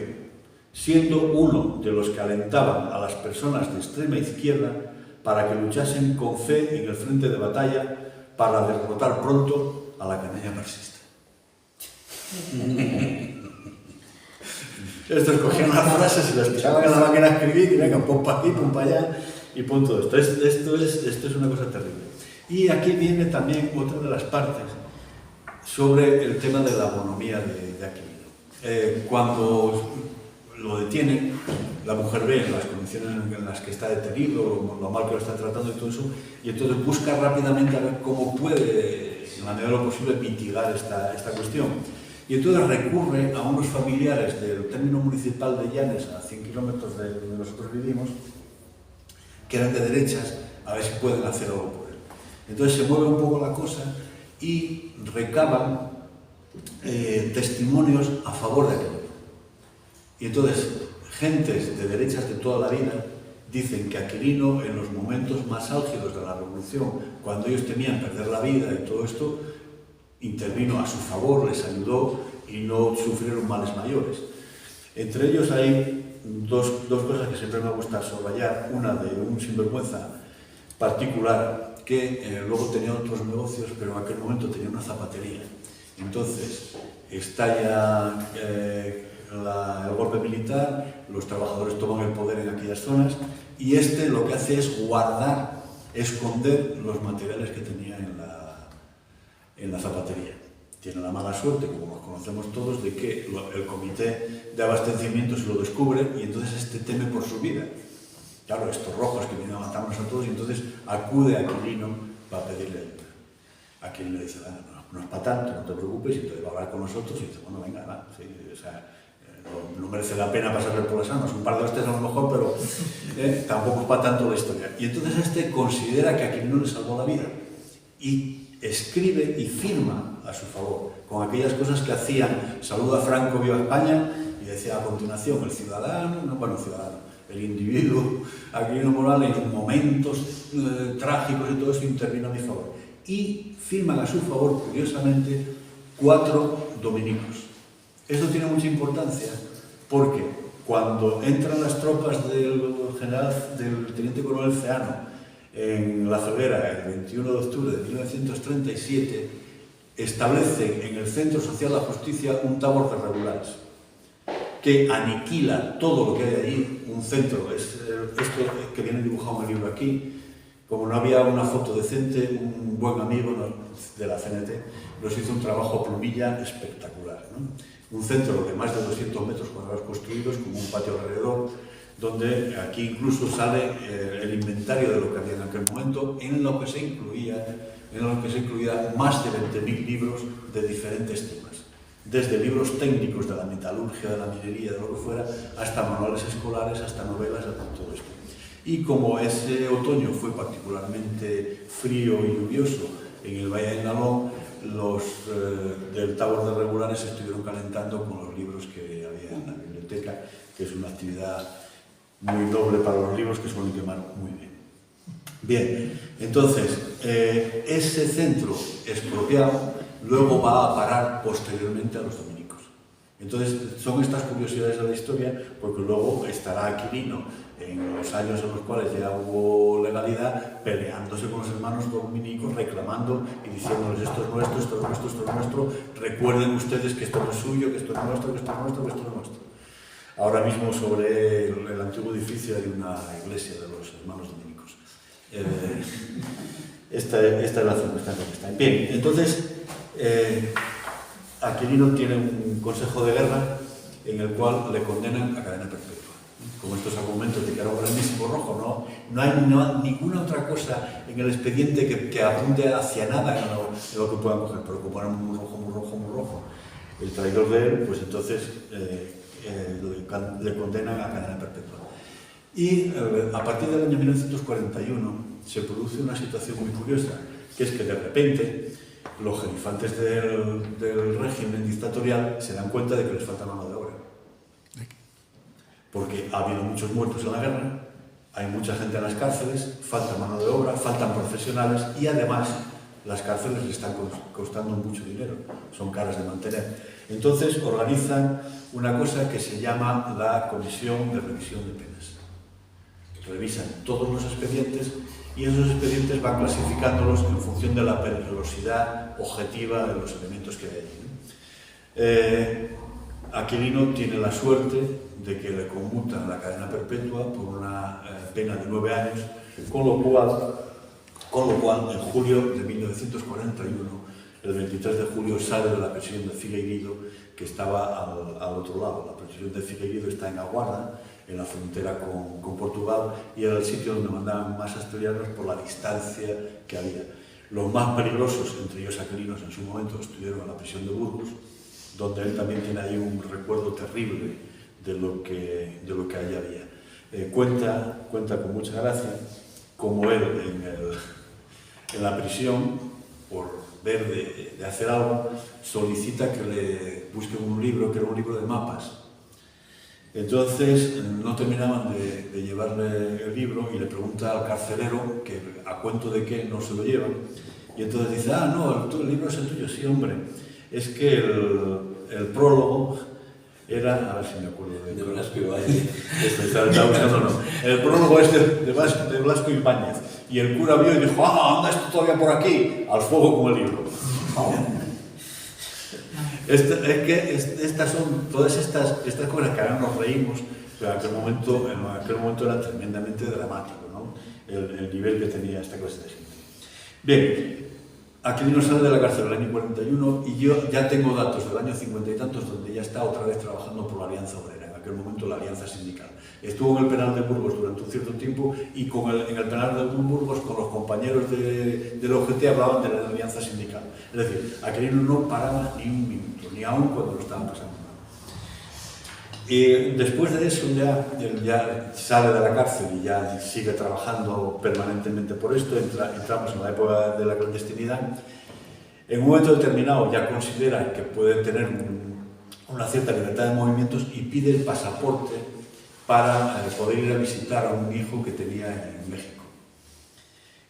siendo uno de los que alentaban a las personas de extrema izquierda para que luchasen con fe en el frente de batalla para derrotar pronto a la canalla marxista. Estos cogían las frases y las tiraban en la máquina a escribir y venga, pum para aquí, pum para allá y pum todo esto. Esto es una cosa terrible. Y aquí viene también otra de las partes sobre el tema de la bonomía de Aquilino. Cuando lo detienen, la mujer ve las condiciones en las que está detenido, lo mal que lo está tratando y todo eso, y entonces busca rápidamente a ver cómo puede, en la medida de lo posible, mitigar esta cuestión. Y entonces recurre a unos familiares del término municipal de Llanes, a 100 kilómetros de donde nosotros vivimos, que eran de derechas, a ver si pueden hacer algo por él. Entonces se mueve un poco la cosa y recaban testimonios a favor de Aquilino. Y entonces, gentes de derechas de toda la vida dicen que Aquilino, en los momentos más álgidos de la revolución, cuando ellos temían perder la vida y todo esto, intervino a su favor, les ayudó y no sufrieron males mayores. Entre ellos hay dos cosas que siempre me gusta subrayar. Una de un sinvergüenza particular que luego tenía otros negocios, pero en aquel momento tenía una zapatería. Entonces estalla el golpe militar, los trabajadores toman el poder en aquellas zonas y lo que hace es guardar, esconder los materiales que tenía en la zapatería. Tiene la mala suerte, como los conocemos todos, de que el comité de abastecimiento se lo descubre y entonces teme por su vida. Claro, estos rojos que vienen a matarnos a todos y entonces acude a Aquilino para pedirle ayuda. Aquilino le dice, no es para tanto, no te preocupes, y entonces va a hablar con nosotros y dice, bueno, venga, va, sí, o sea, no merece la pena pasarle por las armas, un par de hostias a lo mejor, pero tampoco es para tanto la historia. Y entonces considera que Aquilino le salvó la vida y escribe y firma a su favor, con aquellas cosas que hacían, saluda a Franco, viva España, y decía a continuación, el individuo, Aquilino Morán, en momentos trágicos y todo eso intervino a mi favor. Y firman a su favor, curiosamente, 4 dominicos. Esto tiene mucha importancia porque cuando entran las tropas del teniente coronel Ceano en La Felguera el 21 de octubre de 1937, establece en el Centro Social de la Justicia un tabor de regulares que aniquila todo lo que hay allí, un centro, esto que viene dibujado en el libro aquí. Como no había una foto decente, un buen amigo de la CNT nos hizo un trabajo a plumilla espectacular, ¿no? Un centro de más de 200 metros cuadrados construidos, con un patio alrededor, donde aquí incluso sale el inventario de lo que había en aquel momento, en lo que se incluía más de 20.000 libros de diferentes temas. desde libros técnicos de la metalurgia, de la minería, de lo que fuera, hasta manuales escolares, hasta novelas, hasta todo esto. Y como ese otoño fue particularmente frío y lluvioso en el Valle del Nalón, los del Tabor de Regulares se estuvieron calentando con los libros que había en la biblioteca, que es una actividad muy noble para los libros que suelen quemar muy bien. Bien, entonces, ese centro expropiado luego va a parar posteriormente a los dominicos. Entonces, son estas curiosidades de la historia, porque luego estará Aquilino en los años en los cuales ya hubo legalidad, peleándose con los hermanos dominicos, reclamando y diciéndoles esto es nuestro, esto es nuestro, esto es nuestro, recuerden ustedes que esto no es suyo, que esto es nuestro, que esto es nuestro, que esto no es nuestro. Ahora mismo sobre el antiguo edificio hay una iglesia de los hermanos dominicos. Esta es la circunstancia que está. Bien, entonces Aquilino tiene un consejo de guerra en el cual le condenan a cadena perpetua. Con estos argumentos de que era un grandísimo rojo, no hay ninguna otra cosa en el expediente que apunte hacia nada en lo que puedan coger, pero como era muy rojo, muy rojo, muy rojo, el traidor de él, pues entonces le condenan a cadena perpetua. Y a partir del año 1941 se produce una situación muy curiosa, que es que de repente los jerifantes del régimen dictatorial se dan cuenta de que les falta mano de obra. Porque ha habido muchos muertos en la guerra, hay mucha gente en las cárceles, falta mano de obra, faltan profesionales y además las cárceles les están costando mucho dinero, son caras de mantener. Entonces organizan una cosa que se llama la Comisión de Revisión de Penas. Revisan todos los expedientes y esos expedientes van clasificándolos en función de la peligrosidad objetiva de los elementos que hay allí. Aquilino tiene la suerte de que le conmutan la cadena perpetua por una pena de 9 años, con lo cual en julio de 1941, el 23 de julio, sale de la prisión de Figueiredo, que estaba al otro lado. La prisión de Figueiredo está en Aguarda, en la frontera con Portugal, y era el sitio donde mandaban más asturianos por la distancia que había. Los más peligrosos, entre ellos Aquilinos en su momento, estuvieron en la prisión de Burgos, donde él también tiene ahí un recuerdo terrible de lo que allí había. Cuenta con mucha gracia como él en la prisión, por ver de hacer algo, solicita que le busquen un libro, que era un libro de mapas. Entonces no terminaban de llevarle el libro y le pregunta al carcelero que a cuento de qué no se lo llevan. Y entonces dice, no, el libro es el tuyo, sí, hombre. Es que el prólogo era, a ver si me acuerdo de
Blasco Ibáñez.
El prólogo es de Blasco Ibáñez. Y el cura vio y dijo, anda esto todavía por aquí, al fuego con el libro. Estas son todas estas cosas que ahora nos reímos, pero en aquel momento era tremendamente dramático, ¿no? El nivel que tenía esta clase de gente. Bien, Aquilino sale de la cárcel en el año 41 y yo ya tengo datos del año 50 y tantos donde ya está otra vez trabajando por la Alianza Obrera, en aquel momento la Alianza Sindical. Estuvo en el penal de Burgos durante un cierto tiempo y en el penal de Burgos con los compañeros del OGT hablaban de la Alianza Sindical. Es decir, Aquilino no paraba ni un minuto, ni aún cuando lo estaban pasando mal. Y después de eso ya sale de la cárcel y ya sigue trabajando permanentemente por esto, entramos en la época de la clandestinidad. En un momento determinado ya considera que puede tener una cierta libertad de movimientos y pide el pasaporte para poder ir a visitar a un hijo que tenía en México.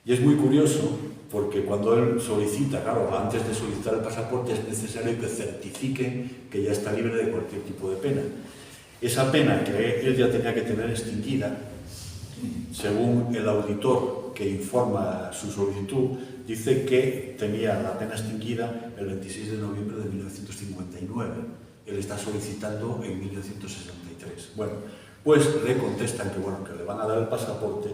Y es muy curioso porque cuando él solicita, claro, antes de solicitar el pasaporte es necesario que certifiquen que ya está libre de cualquier tipo de pena. Esa pena que él ya tenía que tener extinguida, según el auditor que informa su solicitud, dice que tenía la pena extinguida el 26 de noviembre de 1959. Él está solicitando en 1963. Bueno, pues le contestan que le van a dar el pasaporte,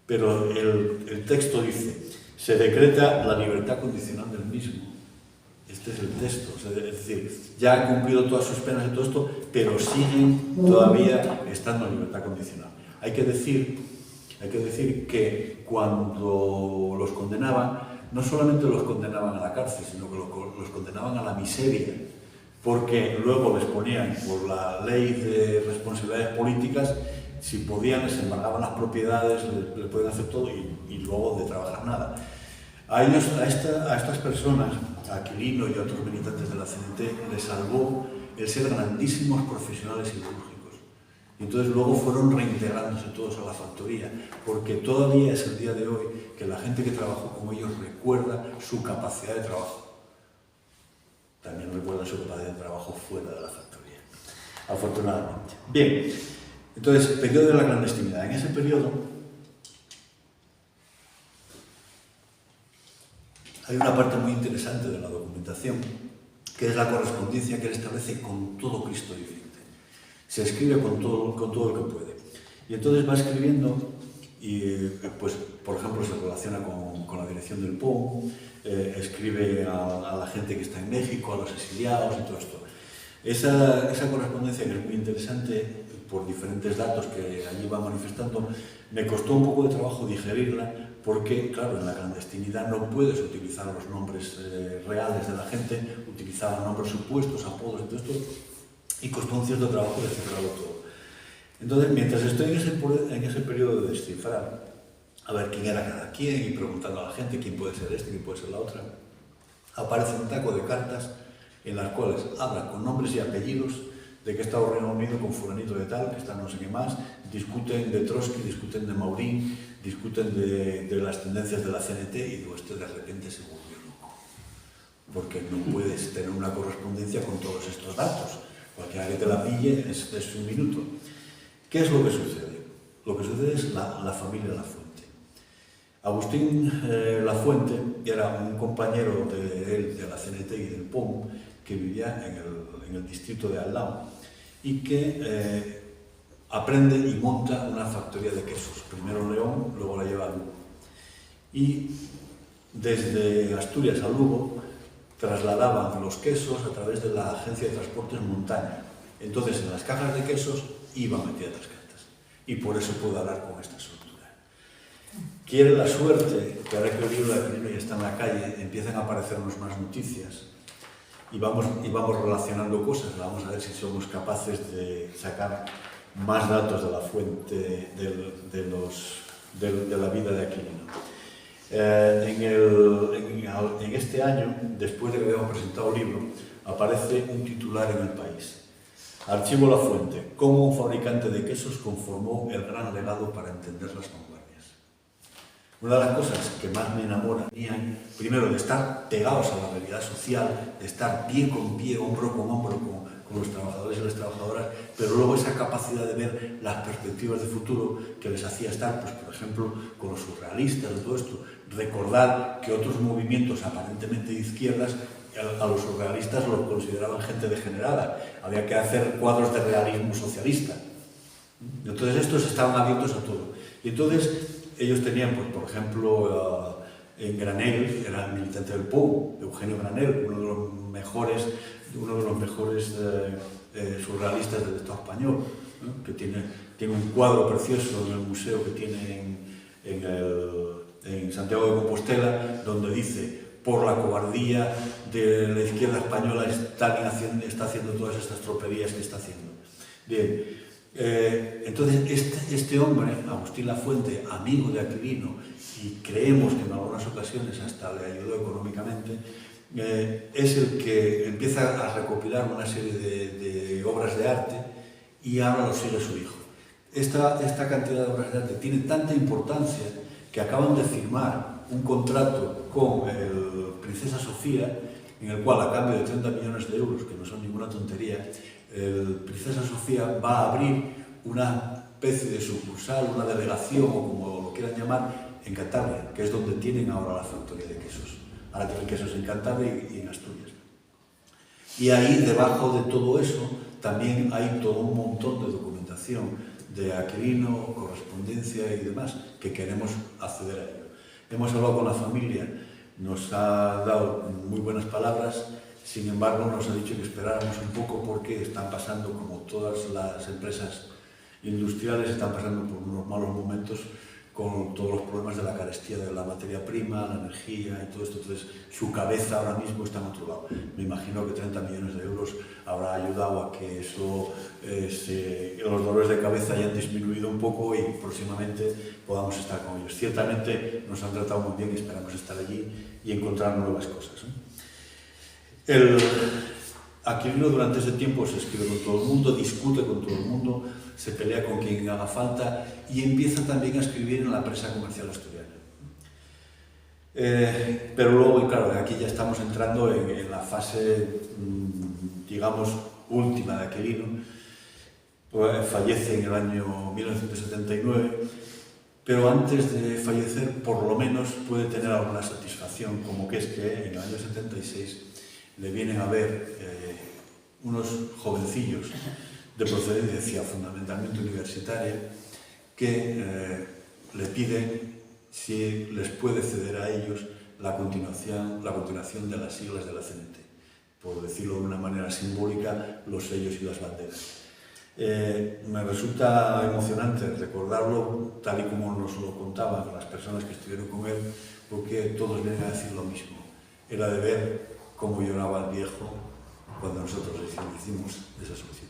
pero el texto dice, se decreta la libertad condicional del mismo. Este es el texto, es decir, ya han cumplido todas sus penas y todo esto, pero siguen todavía estando en libertad condicional. Hay que decir que cuando los condenaban, no solamente los condenaban a la cárcel, sino que los condenaban a la miseria, porque luego les ponían por la ley de responsabilidades políticas, si podían les embargaban las propiedades, les podían hacer todo y luego de trabajar nada. A estas personas, a Aquilino y a otros militantes de la CNT, les salvó el ser grandísimos profesionales siderúrgicos. Y entonces luego fueron reintegrándose todos a la factoría, porque todavía es el día de hoy que la gente que trabajó con ellos recuerda su capacidad de trabajo. También recuerda su capacidad de trabajo fuera de la factoría, afortunadamente. Bien, entonces, periodo de la clandestinidad. En ese periodo hay una parte muy interesante de la documentación, que es la correspondencia que él establece con todo Cristo viviente. Se escribe con todo lo que puede. Y entonces va escribiendo y, pues, por ejemplo, se relaciona con la dirección del POM, escribe a la gente que está en México, a los exiliados y todo esto. Esa correspondencia, que es muy interesante por diferentes datos que allí va manifestando, me costó un poco de trabajo digerirla, porque, claro, en la clandestinidad no puedes utilizar los nombres reales de la gente, utilizaban nombres supuestos, apodos y todo esto, y costó un cierto trabajo descifrarlo todo. Entonces, mientras estoy en ese periodo de descifrar, a ver quién era cada quien, y preguntando a la gente quién puede ser este, quién puede ser la otra, aparece un taco de cartas en las cuales habla con nombres y apellidos de que está Reino Unido con fulanito de tal, que está no sé qué más, discuten de Trotsky, discuten de Maurín, discuten de las tendencias de la CNT, y digo, este de repente se volvió loco, porque no puedes tener una correspondencia con todos estos datos. Cualquiera que te la pille es un minuto. ¿Qué es lo que sucede? Lo que sucede es la familia Lafuente. Agustín Lafuente era un compañero de él, de la CNT y del POM, que vivía en el distrito de al lado, y que aprende y monta una factoría de quesos. Primero en León, luego la lleva a Lugo. Y desde Asturias a Lugo trasladaban los quesos a través de la agencia de transportes Montaña. Entonces, en las cajas de quesos iban metidas las cartas. Y por eso puedo hablar con esta estructura. Quiere la suerte que ahora que el libro de Aquilino ya está en la calle, empiezan a aparecernos más noticias y vamos relacionando cosas. Vamos a ver si somos capaces de sacar más datos de la fuente de la vida de Aquilino. En este año, después de que habíamos presentado el libro, aparece un titular en El País. Archivo Lafuente, cómo un fabricante de quesos conformó el gran legado para entender las vanguardias. Una de las cosas que más me enamora, primero, de estar pegados a la realidad social, de estar pie con pie, hombro con hombro con los trabajadores y las trabajadoras, pero luego esa capacidad de ver las perspectivas de futuro que les hacía estar, pues, por ejemplo, con los surrealistas y todo esto. Recordar que otros movimientos aparentemente de izquierdas, a los surrealistas los consideraban gente degenerada. Había que hacer cuadros de realismo socialista. Entonces estos estaban abiertos a todo. Y entonces ellos tenían, pues, por ejemplo, en Granell, era el militante del POU, Eugenio Granell, uno de los mejores surrealistas del Estado español, ¿no? Que tiene un cuadro precioso en el museo que tiene en Santiago de Compostela, donde dice: por la cobardía de la izquierda española está haciendo todas estas tropelías que está haciendo. Bien, entonces este hombre, Agustín Lafuente, amigo de Aquilino, y creemos que en algunas ocasiones hasta le ayudó económicamente, es el que empieza a recopilar una serie de obras de arte, y ahora lo sigue su hijo. Esta cantidad de obras de arte tiene tanta importancia que acaban de firmar un contrato con el Princesa Sofía, en el cual, a cambio de 30 millones de euros, que no son ninguna tontería, el Princesa Sofía va a abrir una especie de sucursal, una delegación, o como lo quieran llamar, en Cantabria, que es donde tienen ahora la factoría de quesos. Ahora tienen quesos en Cantabria y en Asturias. Y ahí, debajo de todo eso, también hay todo un montón de documentación de Aquilino, correspondencia y demás, que queremos acceder a ello. Hemos hablado con la familia, nos ha dado muy buenas palabras, sin embargo nos ha dicho que esperáramos un poco, porque están pasando, como todas las empresas industriales, están pasando por unos malos momentos con todos los problemas de la carestía de la materia prima, la energía y todo esto. Entonces, su cabeza ahora mismo está en otro lado. Me imagino que 30 millones de euros habrá ayudado a que eso, los dolores de cabeza hayan disminuido un poco y próximamente podamos estar con ellos. Ciertamente nos han tratado muy bien y esperamos estar allí y encontrar nuevas cosas, ¿no? Aquilino durante ese tiempo se escribe con todo el mundo, discute con todo el mundo, se pelea con quien haga falta y empieza también a escribir en la prensa comercial asturiana. Pero luego, claro, aquí ya estamos entrando en la fase, digamos, última de Aquilino. Pues fallece en el año 1979, pero antes de fallecer, por lo menos, puede tener alguna satisfacción, como que es que en el año 76 le vienen a ver unos jovencillos de procedencia fundamentalmente universitaria que le piden si les puede ceder a ellos la continuación de las siglas de la CNT, por decirlo de una manera simbólica, los sellos y las banderas. Me resulta emocionante recordarlo tal y como nos lo contaban las personas que estuvieron con él, porque todos vienen a decir lo mismo. Era de ver cómo lloraba el viejo cuando nosotros hicimos esa solicitud.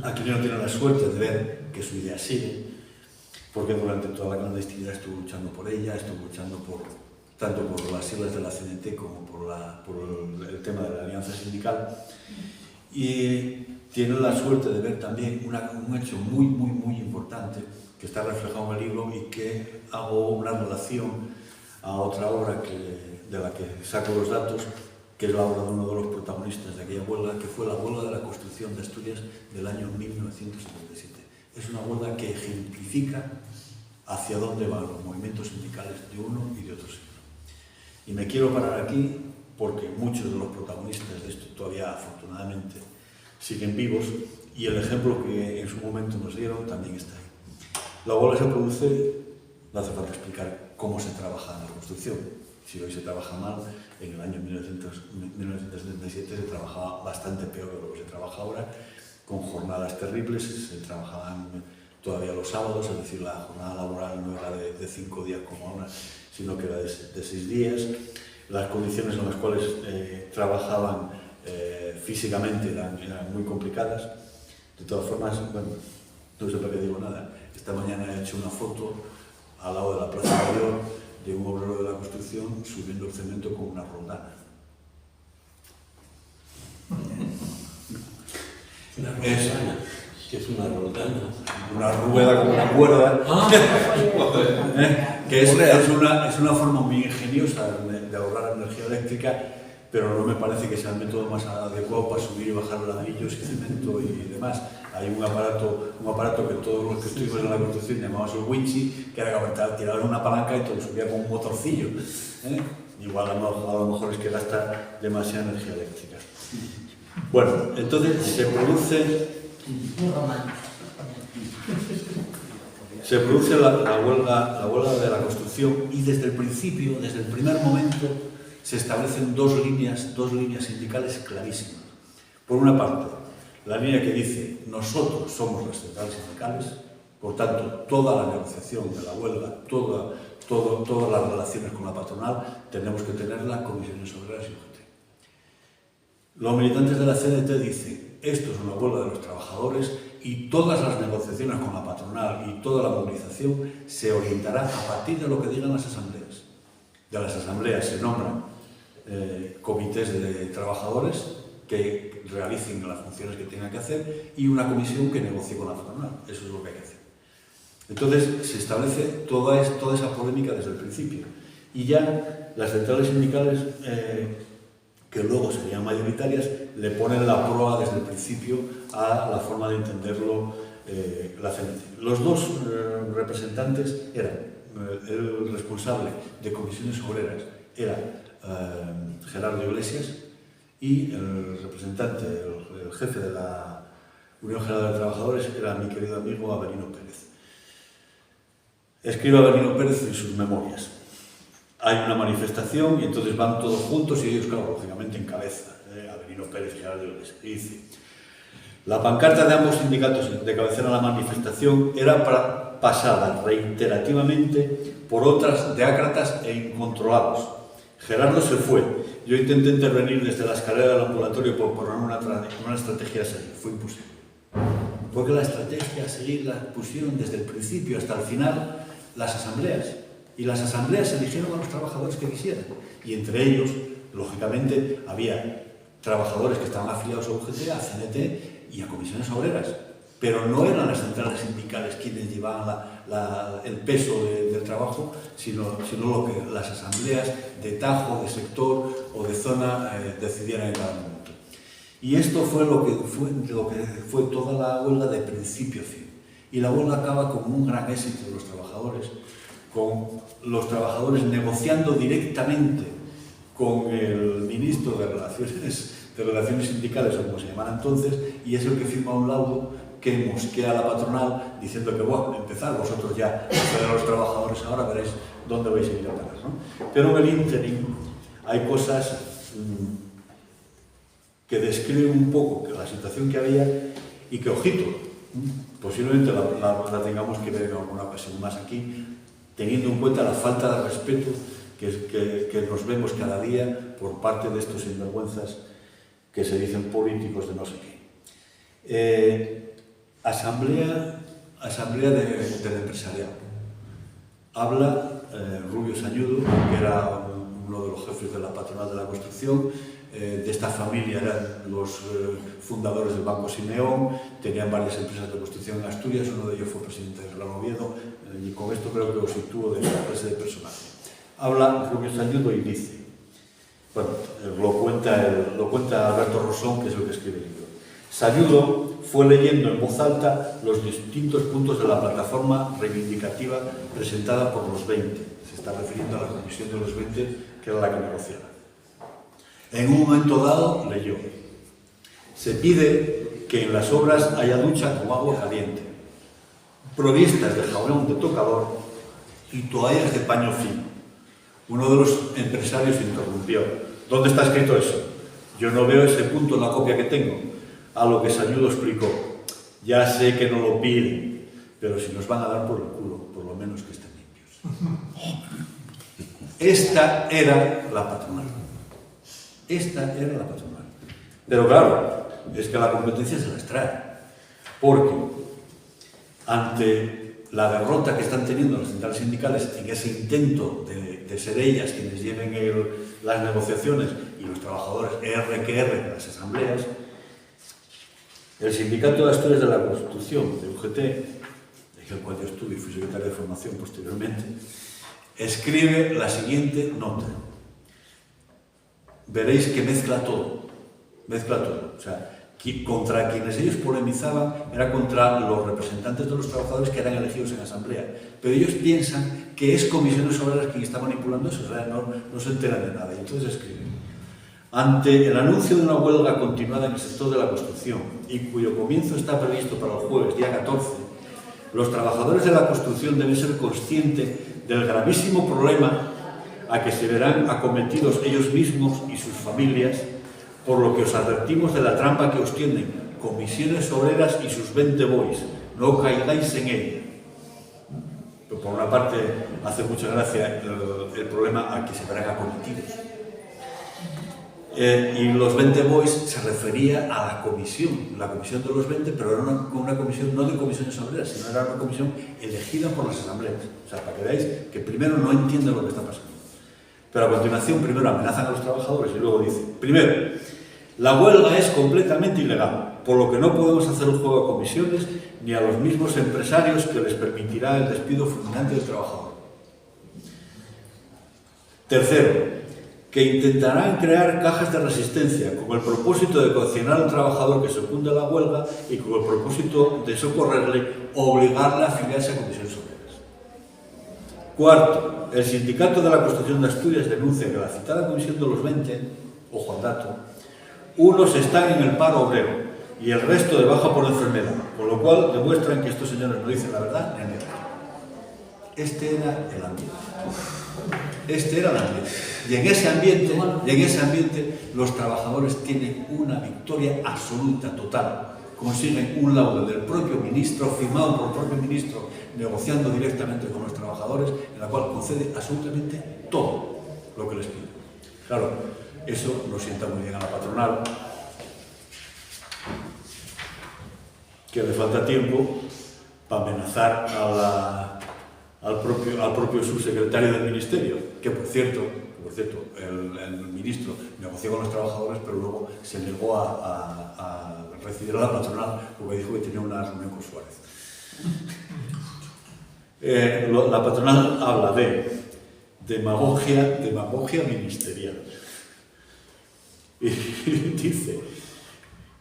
Aquilino tiene la suerte de ver que su idea sigue, porque durante toda la clandestinidad estuvo luchando por ella, estuvo luchando tanto por las siglas de la CNT como por el tema de la alianza sindical, y tiene la suerte de ver también un hecho muy, muy, muy importante que está reflejado en el libro y que hago una relación a otra obra de la que saco los datos, que es la obra de uno de los protagonistas de aquella huelga, que fue la huelga de la construcción de Asturias del año 1977. Es una huelga que ejemplifica hacia dónde van los movimientos sindicales de uno y de otro siglo. Y me quiero parar aquí porque muchos de los protagonistas de esto todavía, afortunadamente, siguen vivos y el ejemplo que en su momento nos dieron también está ahí. La huelga se produce, no hace falta explicar cómo se trabaja en la construcción. Si hoy se trabaja mal, en el año 1977 se trabajaba bastante peor de lo que se trabaja ahora, con jornadas terribles. Se trabajaban todavía los sábados, es decir, la jornada laboral no era de 5 días como ahora, sino que era de 6 días. Las condiciones en las cuales trabajaban físicamente eran muy complicadas. De todas formas, bueno, no sé para qué digo nada. Esta mañana he hecho una foto al lado de la Plaza Mayor de un obrero de la construcción subiendo el cemento con una roldana.
Una roldana. ¿Qué es una roldana?
Una rueda con una cuerda. Que es una forma muy ingeniosa de ahorrar energía eléctrica, pero no me parece que sea el método más adecuado para subir y bajar ladrillos y cemento y demás. Hay un aparato que todos los que estuvimos en la construcción llamamos el winchi, que era que tiraba una palanca y todo subía con un motorcillo. Igual a lo mejor es que gasta demasiada energía eléctrica. Bueno, entonces se produce la huelga de la construcción y desde el principio, desde el primer momento, se establecen dos líneas sindicales clarísimas. Por una parte, la línea que dice, nosotros somos las centrales sindicales, por tanto, toda la negociación de la huelga, todas las relaciones con la patronal, tenemos que tenerlas comisiones obreras y UGT. Los militantes de la CNT dicen, esto es una huelga de los trabajadores y todas las negociaciones con la patronal y toda la movilización se orientará a partir de lo que digan las asambleas. De las asambleas se nombran comités de trabajadores que realicen las funciones que tengan que hacer y una comisión que negocie con la patronal. Eso es lo que hay que hacer. Entonces se establece toda esa polémica desde el principio. Y ya las centrales sindicales, que luego serían mayoritarias, le ponen la proa desde el principio a la forma de entenderlo la CNT. Los dos representantes eran el responsable de comisiones obreras, era Gerardo Iglesias, y el representante, el jefe de la Unión General de Trabajadores era mi querido amigo Avelino Pérez. Escribe Avelino Pérez en sus memorias. Hay una manifestación y entonces van todos juntos y ellos, claro, lógicamente encabezan. Avelino Pérez, Gerardo Iglesias, y dice: La pancarta de ambos sindicatos de cabecera a la manifestación era pasada reiterativamente por otras deácratas e incontrolados. Gerardo se fue. Yo intenté intervenir desde la escalera del ambulatorio por poner una estrategia a seguir. Fue imposible. Porque la estrategia a seguir la pusieron desde el principio hasta el final las asambleas. Y las asambleas eligieron a los trabajadores que quisieran. Y entre ellos, lógicamente, había trabajadores que estaban afiliados a UGT, a CNT y a comisiones obreras. Pero no eran las centrales sindicales quienes llevaban el peso del trabajo, sino lo que las asambleas de Tajo, de sector o de zona decidieran en cada momento. Y esto fue lo que fue toda la huelga de principio a fin. Y la huelga acaba con un gran éxito de los trabajadores, con los trabajadores negociando directamente con el ministro de Relaciones Sindicales, o como se llamara entonces, y es el que firma un laudo que mosquea a la patronal diciendo que, bueno, empezar vosotros ya a hacer a los trabajadores, ahora veréis dónde vais a ir a parar, ¿no? Pero en el ínterin hay cosas que describen un poco la situación que había y que, ojito, posiblemente la tengamos que ver en alguna ocasión más aquí, teniendo en cuenta la falta de respeto que nos vemos cada día por parte de estos sinvergüenzas que se dicen políticos de no sé qué. Asamblea del empresariado. Habla Rubio Sañudo, que era uno de los jefes de la patronal de la construcción. De esta familia eran los fundadores del Banco Simeón, tenían varias empresas de construcción en Asturias, uno de ellos fue presidente del Gran Oviedo, y con esto creo que lo sitúo de la clase de personaje. Habla Rubio Sañudo y dice, bueno, lo cuenta Alberto Rosón, que es el que escribe el libro. Sañudo fue leyendo en voz alta los distintos puntos de la plataforma reivindicativa presentada por los 20. Se está refiriendo a la comisión de los 20, que era la que negociaba. En un momento dado leyó: se pide que en las obras haya ducha con agua caliente, provistas de jabón de tocador y toallas de paño fino. Uno de los empresarios interrumpió: ¿dónde está escrito eso? Yo no veo ese punto en la copia que tengo. A lo que Sañudo explicó: ya sé que no lo piden, pero si nos van a dar por el culo, por lo menos que estén limpios. Esta era la patronal. Esta era la patronal. Pero claro, es que la competencia se las trae. Porque ante la derrota que están teniendo las centrales sindicales en ese intento de ser ellas quienes lleven las negociaciones y los trabajadores de las asambleas, el Sindicato de Asturias de la Constitución, de UGT, el cual yo estuve y fui secretario de formación posteriormente, escribe la siguiente nota. Veréis que mezcla todo. O sea, contra quienes ellos polemizaban era contra los representantes de los trabajadores que eran elegidos en asamblea. Pero ellos piensan que es Comisiones Obreras quien está manipulando eso, o sea, no se enteran de nada. Y entonces escriben: ante el anuncio de una huelga continuada en el sector de la construcción y cuyo comienzo está previsto para el jueves, día 14, los trabajadores de la construcción deben ser conscientes del gravísimo problema a que se verán acometidos ellos mismos y sus familias, por lo que os advertimos de la trampa que os tienden Comisiones Obreras y sus 20 boys. No caigáis en ella. Pero por una parte hace mucha gracia el problema a que se verán acometidos. Y los 20 boys se refería a la comisión de los 20, pero era una comisión no de comisiones obreras, sino era una comisión elegida por las asambleas. O sea, para que veáis que primero no entienden lo que está pasando. Pero a continuación, primero amenazan a los trabajadores y luego dicen: primero, la huelga es completamente ilegal, por lo que no podemos hacer un juego a comisiones ni a los mismos empresarios que les permitirá el despido fulminante del trabajador. Tercero, que intentarán crear cajas de resistencia con el propósito de coaccionar al trabajador que se oponga a la huelga y con el propósito de socorrerle o obligarle a afiliarse a comisiones obreras. Cuarto, el Sindicato de la Construcción de Asturias denuncia que la citada comisión de los 20, ojo al dato, unos están en el paro obrero y el resto de baja por enfermedad, con lo cual demuestran que estos señores no dicen la verdad ni han dicho. Este era el ambiente. Este era el ambiente. Y en ese ambiente los trabajadores tienen una victoria absoluta, total, consiguen un laudo del propio ministro, firmado por el propio ministro, negociando directamente con los trabajadores, en la cual concede absolutamente todo lo que les pide. Claro, eso no sienta muy bien a la patronal, que le falta tiempo para amenazar al propio subsecretario del ministerio, que por cierto, el ministro negoció con los trabajadores, pero luego se negó a recibir a la patronal porque dijo que tenía una reunión con Suárez. La patronal habla de demagogia ministerial. Y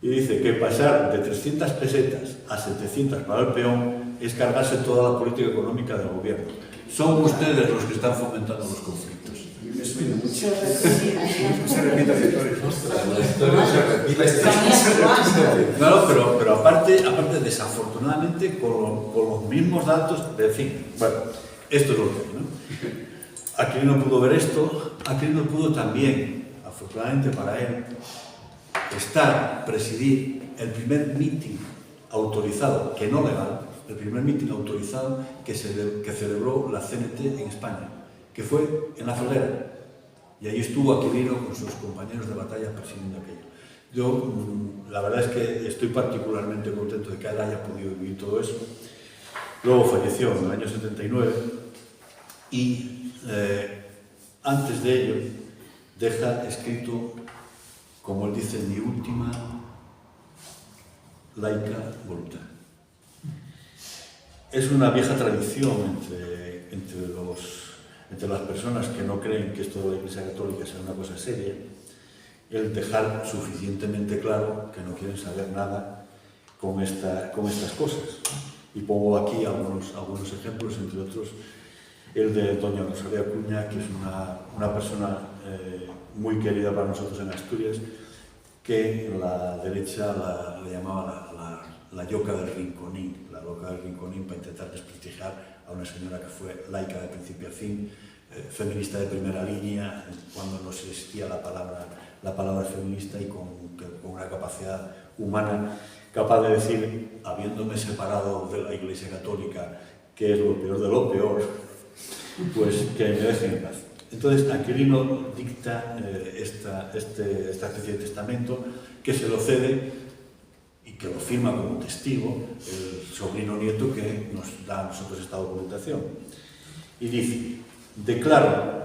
dice que pasar de 300 pesetas a 700 para el peón es cargarse toda la política económica del gobierno. Son ustedes los que están fomentando los conflictos.
Se repite la historia.
La historia se repite.
Claro, pero aparte, desafortunadamente, con los mismos datos, en fin, bueno, esto es lo que hay, ¿no? Aquilino pudo ver esto, Aquilino pudo también, afortunadamente para él, presidir el primer meeting autorizado, que no legal, el primer meeting autorizado que celebró la CNT en España, que fue en La Felguera. Y ahí estuvo Aquilino con sus compañeros de batalla presidiendo aquello. Yo, la verdad es que estoy particularmente contento de que él haya podido vivir todo eso. Luego falleció en el año 79 y antes de ello deja escrito, como él dice, mi última laica voluntad. Es una vieja tradición entre las personas que no creen que esto de la Iglesia Católica sea una cosa seria, el dejar suficientemente claro que no quieren saber nada con estas cosas. Y pongo aquí algunos ejemplos, entre otros el de doña Rosalía Acuña, que es una persona muy querida para nosotros en Asturias, que la derecha le llamaba la yoca del rinconín, la loca del rinconín, para intentar desprestigiar a una señora que fue laica de principio a fin, feminista de primera línea, cuando no existía la palabra feminista, y con una capacidad humana capaz de decir, habiéndome separado de la Iglesia Católica, que es lo peor de lo peor, pues que me dejen en paz. Entonces, Aquilino dicta esta especie de testamento, que se lo cede y que lo firma como testigo el sobrino nieto que nos da a nosotros esta documentación. Y dice: declaro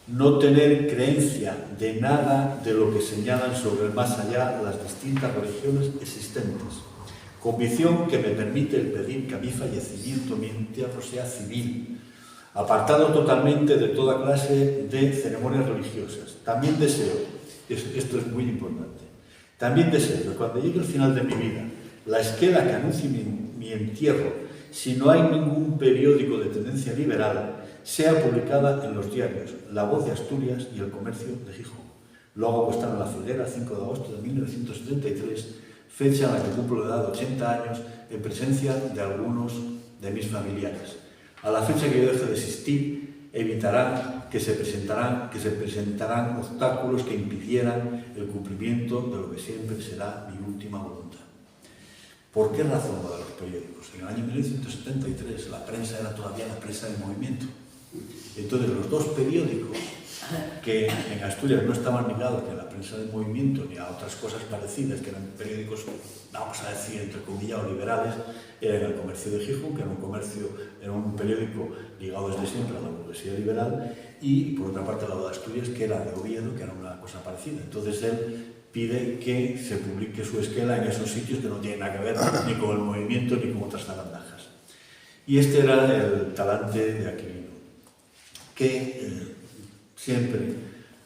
no tener creencia de nada de lo que señalan sobre el más allá las distintas religiones existentes, convicción que me permite el pedir que a mi fallecimiento mi entierro sea civil, apartado totalmente de toda clase de ceremonias religiosas. También deseo, esto es muy importante, también deseo que cuando llegue el final de mi vida, la esquela que anuncie mi entierro, si no hay ningún periódico de tendencia liberal, sea publicada en los diarios La Voz de Asturias y El Comercio de Gijón. Lo hago constar en La Felguera, 5 de agosto de 1973, fecha en la que cumplo la edad de 80 años, en presencia de algunos de mis familiares. A la fecha que yo deje de existir, evitarán que se presentarán obstáculos que impidieran el cumplimiento de lo que siempre será mi última voluntad. ¿Por qué razón lo de los periódicos? En el año 1973 la prensa era todavía la prensa del movimiento. Entonces los dos periódicos que en Asturias no estaban ligados ni a la prensa del movimiento ni a otras cosas parecidas, que eran periódicos, vamos a decir, entre comillas, o liberales, eran El Comercio de Gijón, que era un periódico ligado desde siempre a la burguesía liberal, y por otra parte La Voz de Asturias, que era de Oviedo, que era una cosa parecida. Entonces él pide que se publique su esquela en esos sitios que no tienen nada que ver ni con el movimiento ni con otras zarandajas. Y este era el talante de Aquilino, que siempre,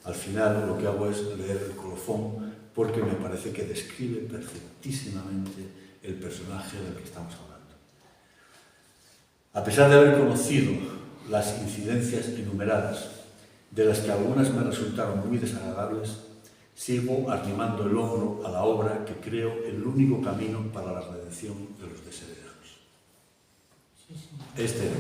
al final, lo que hago es leer el colofón, porque me parece que describe perfectísimamente el personaje del que estamos hablando. A pesar de haber conocido las incidencias enumeradas, de las que algunas me resultaron muy desagradables, sigo arrimando el hombro a la obra que creo el único camino para la redención de los desheredados. Este era.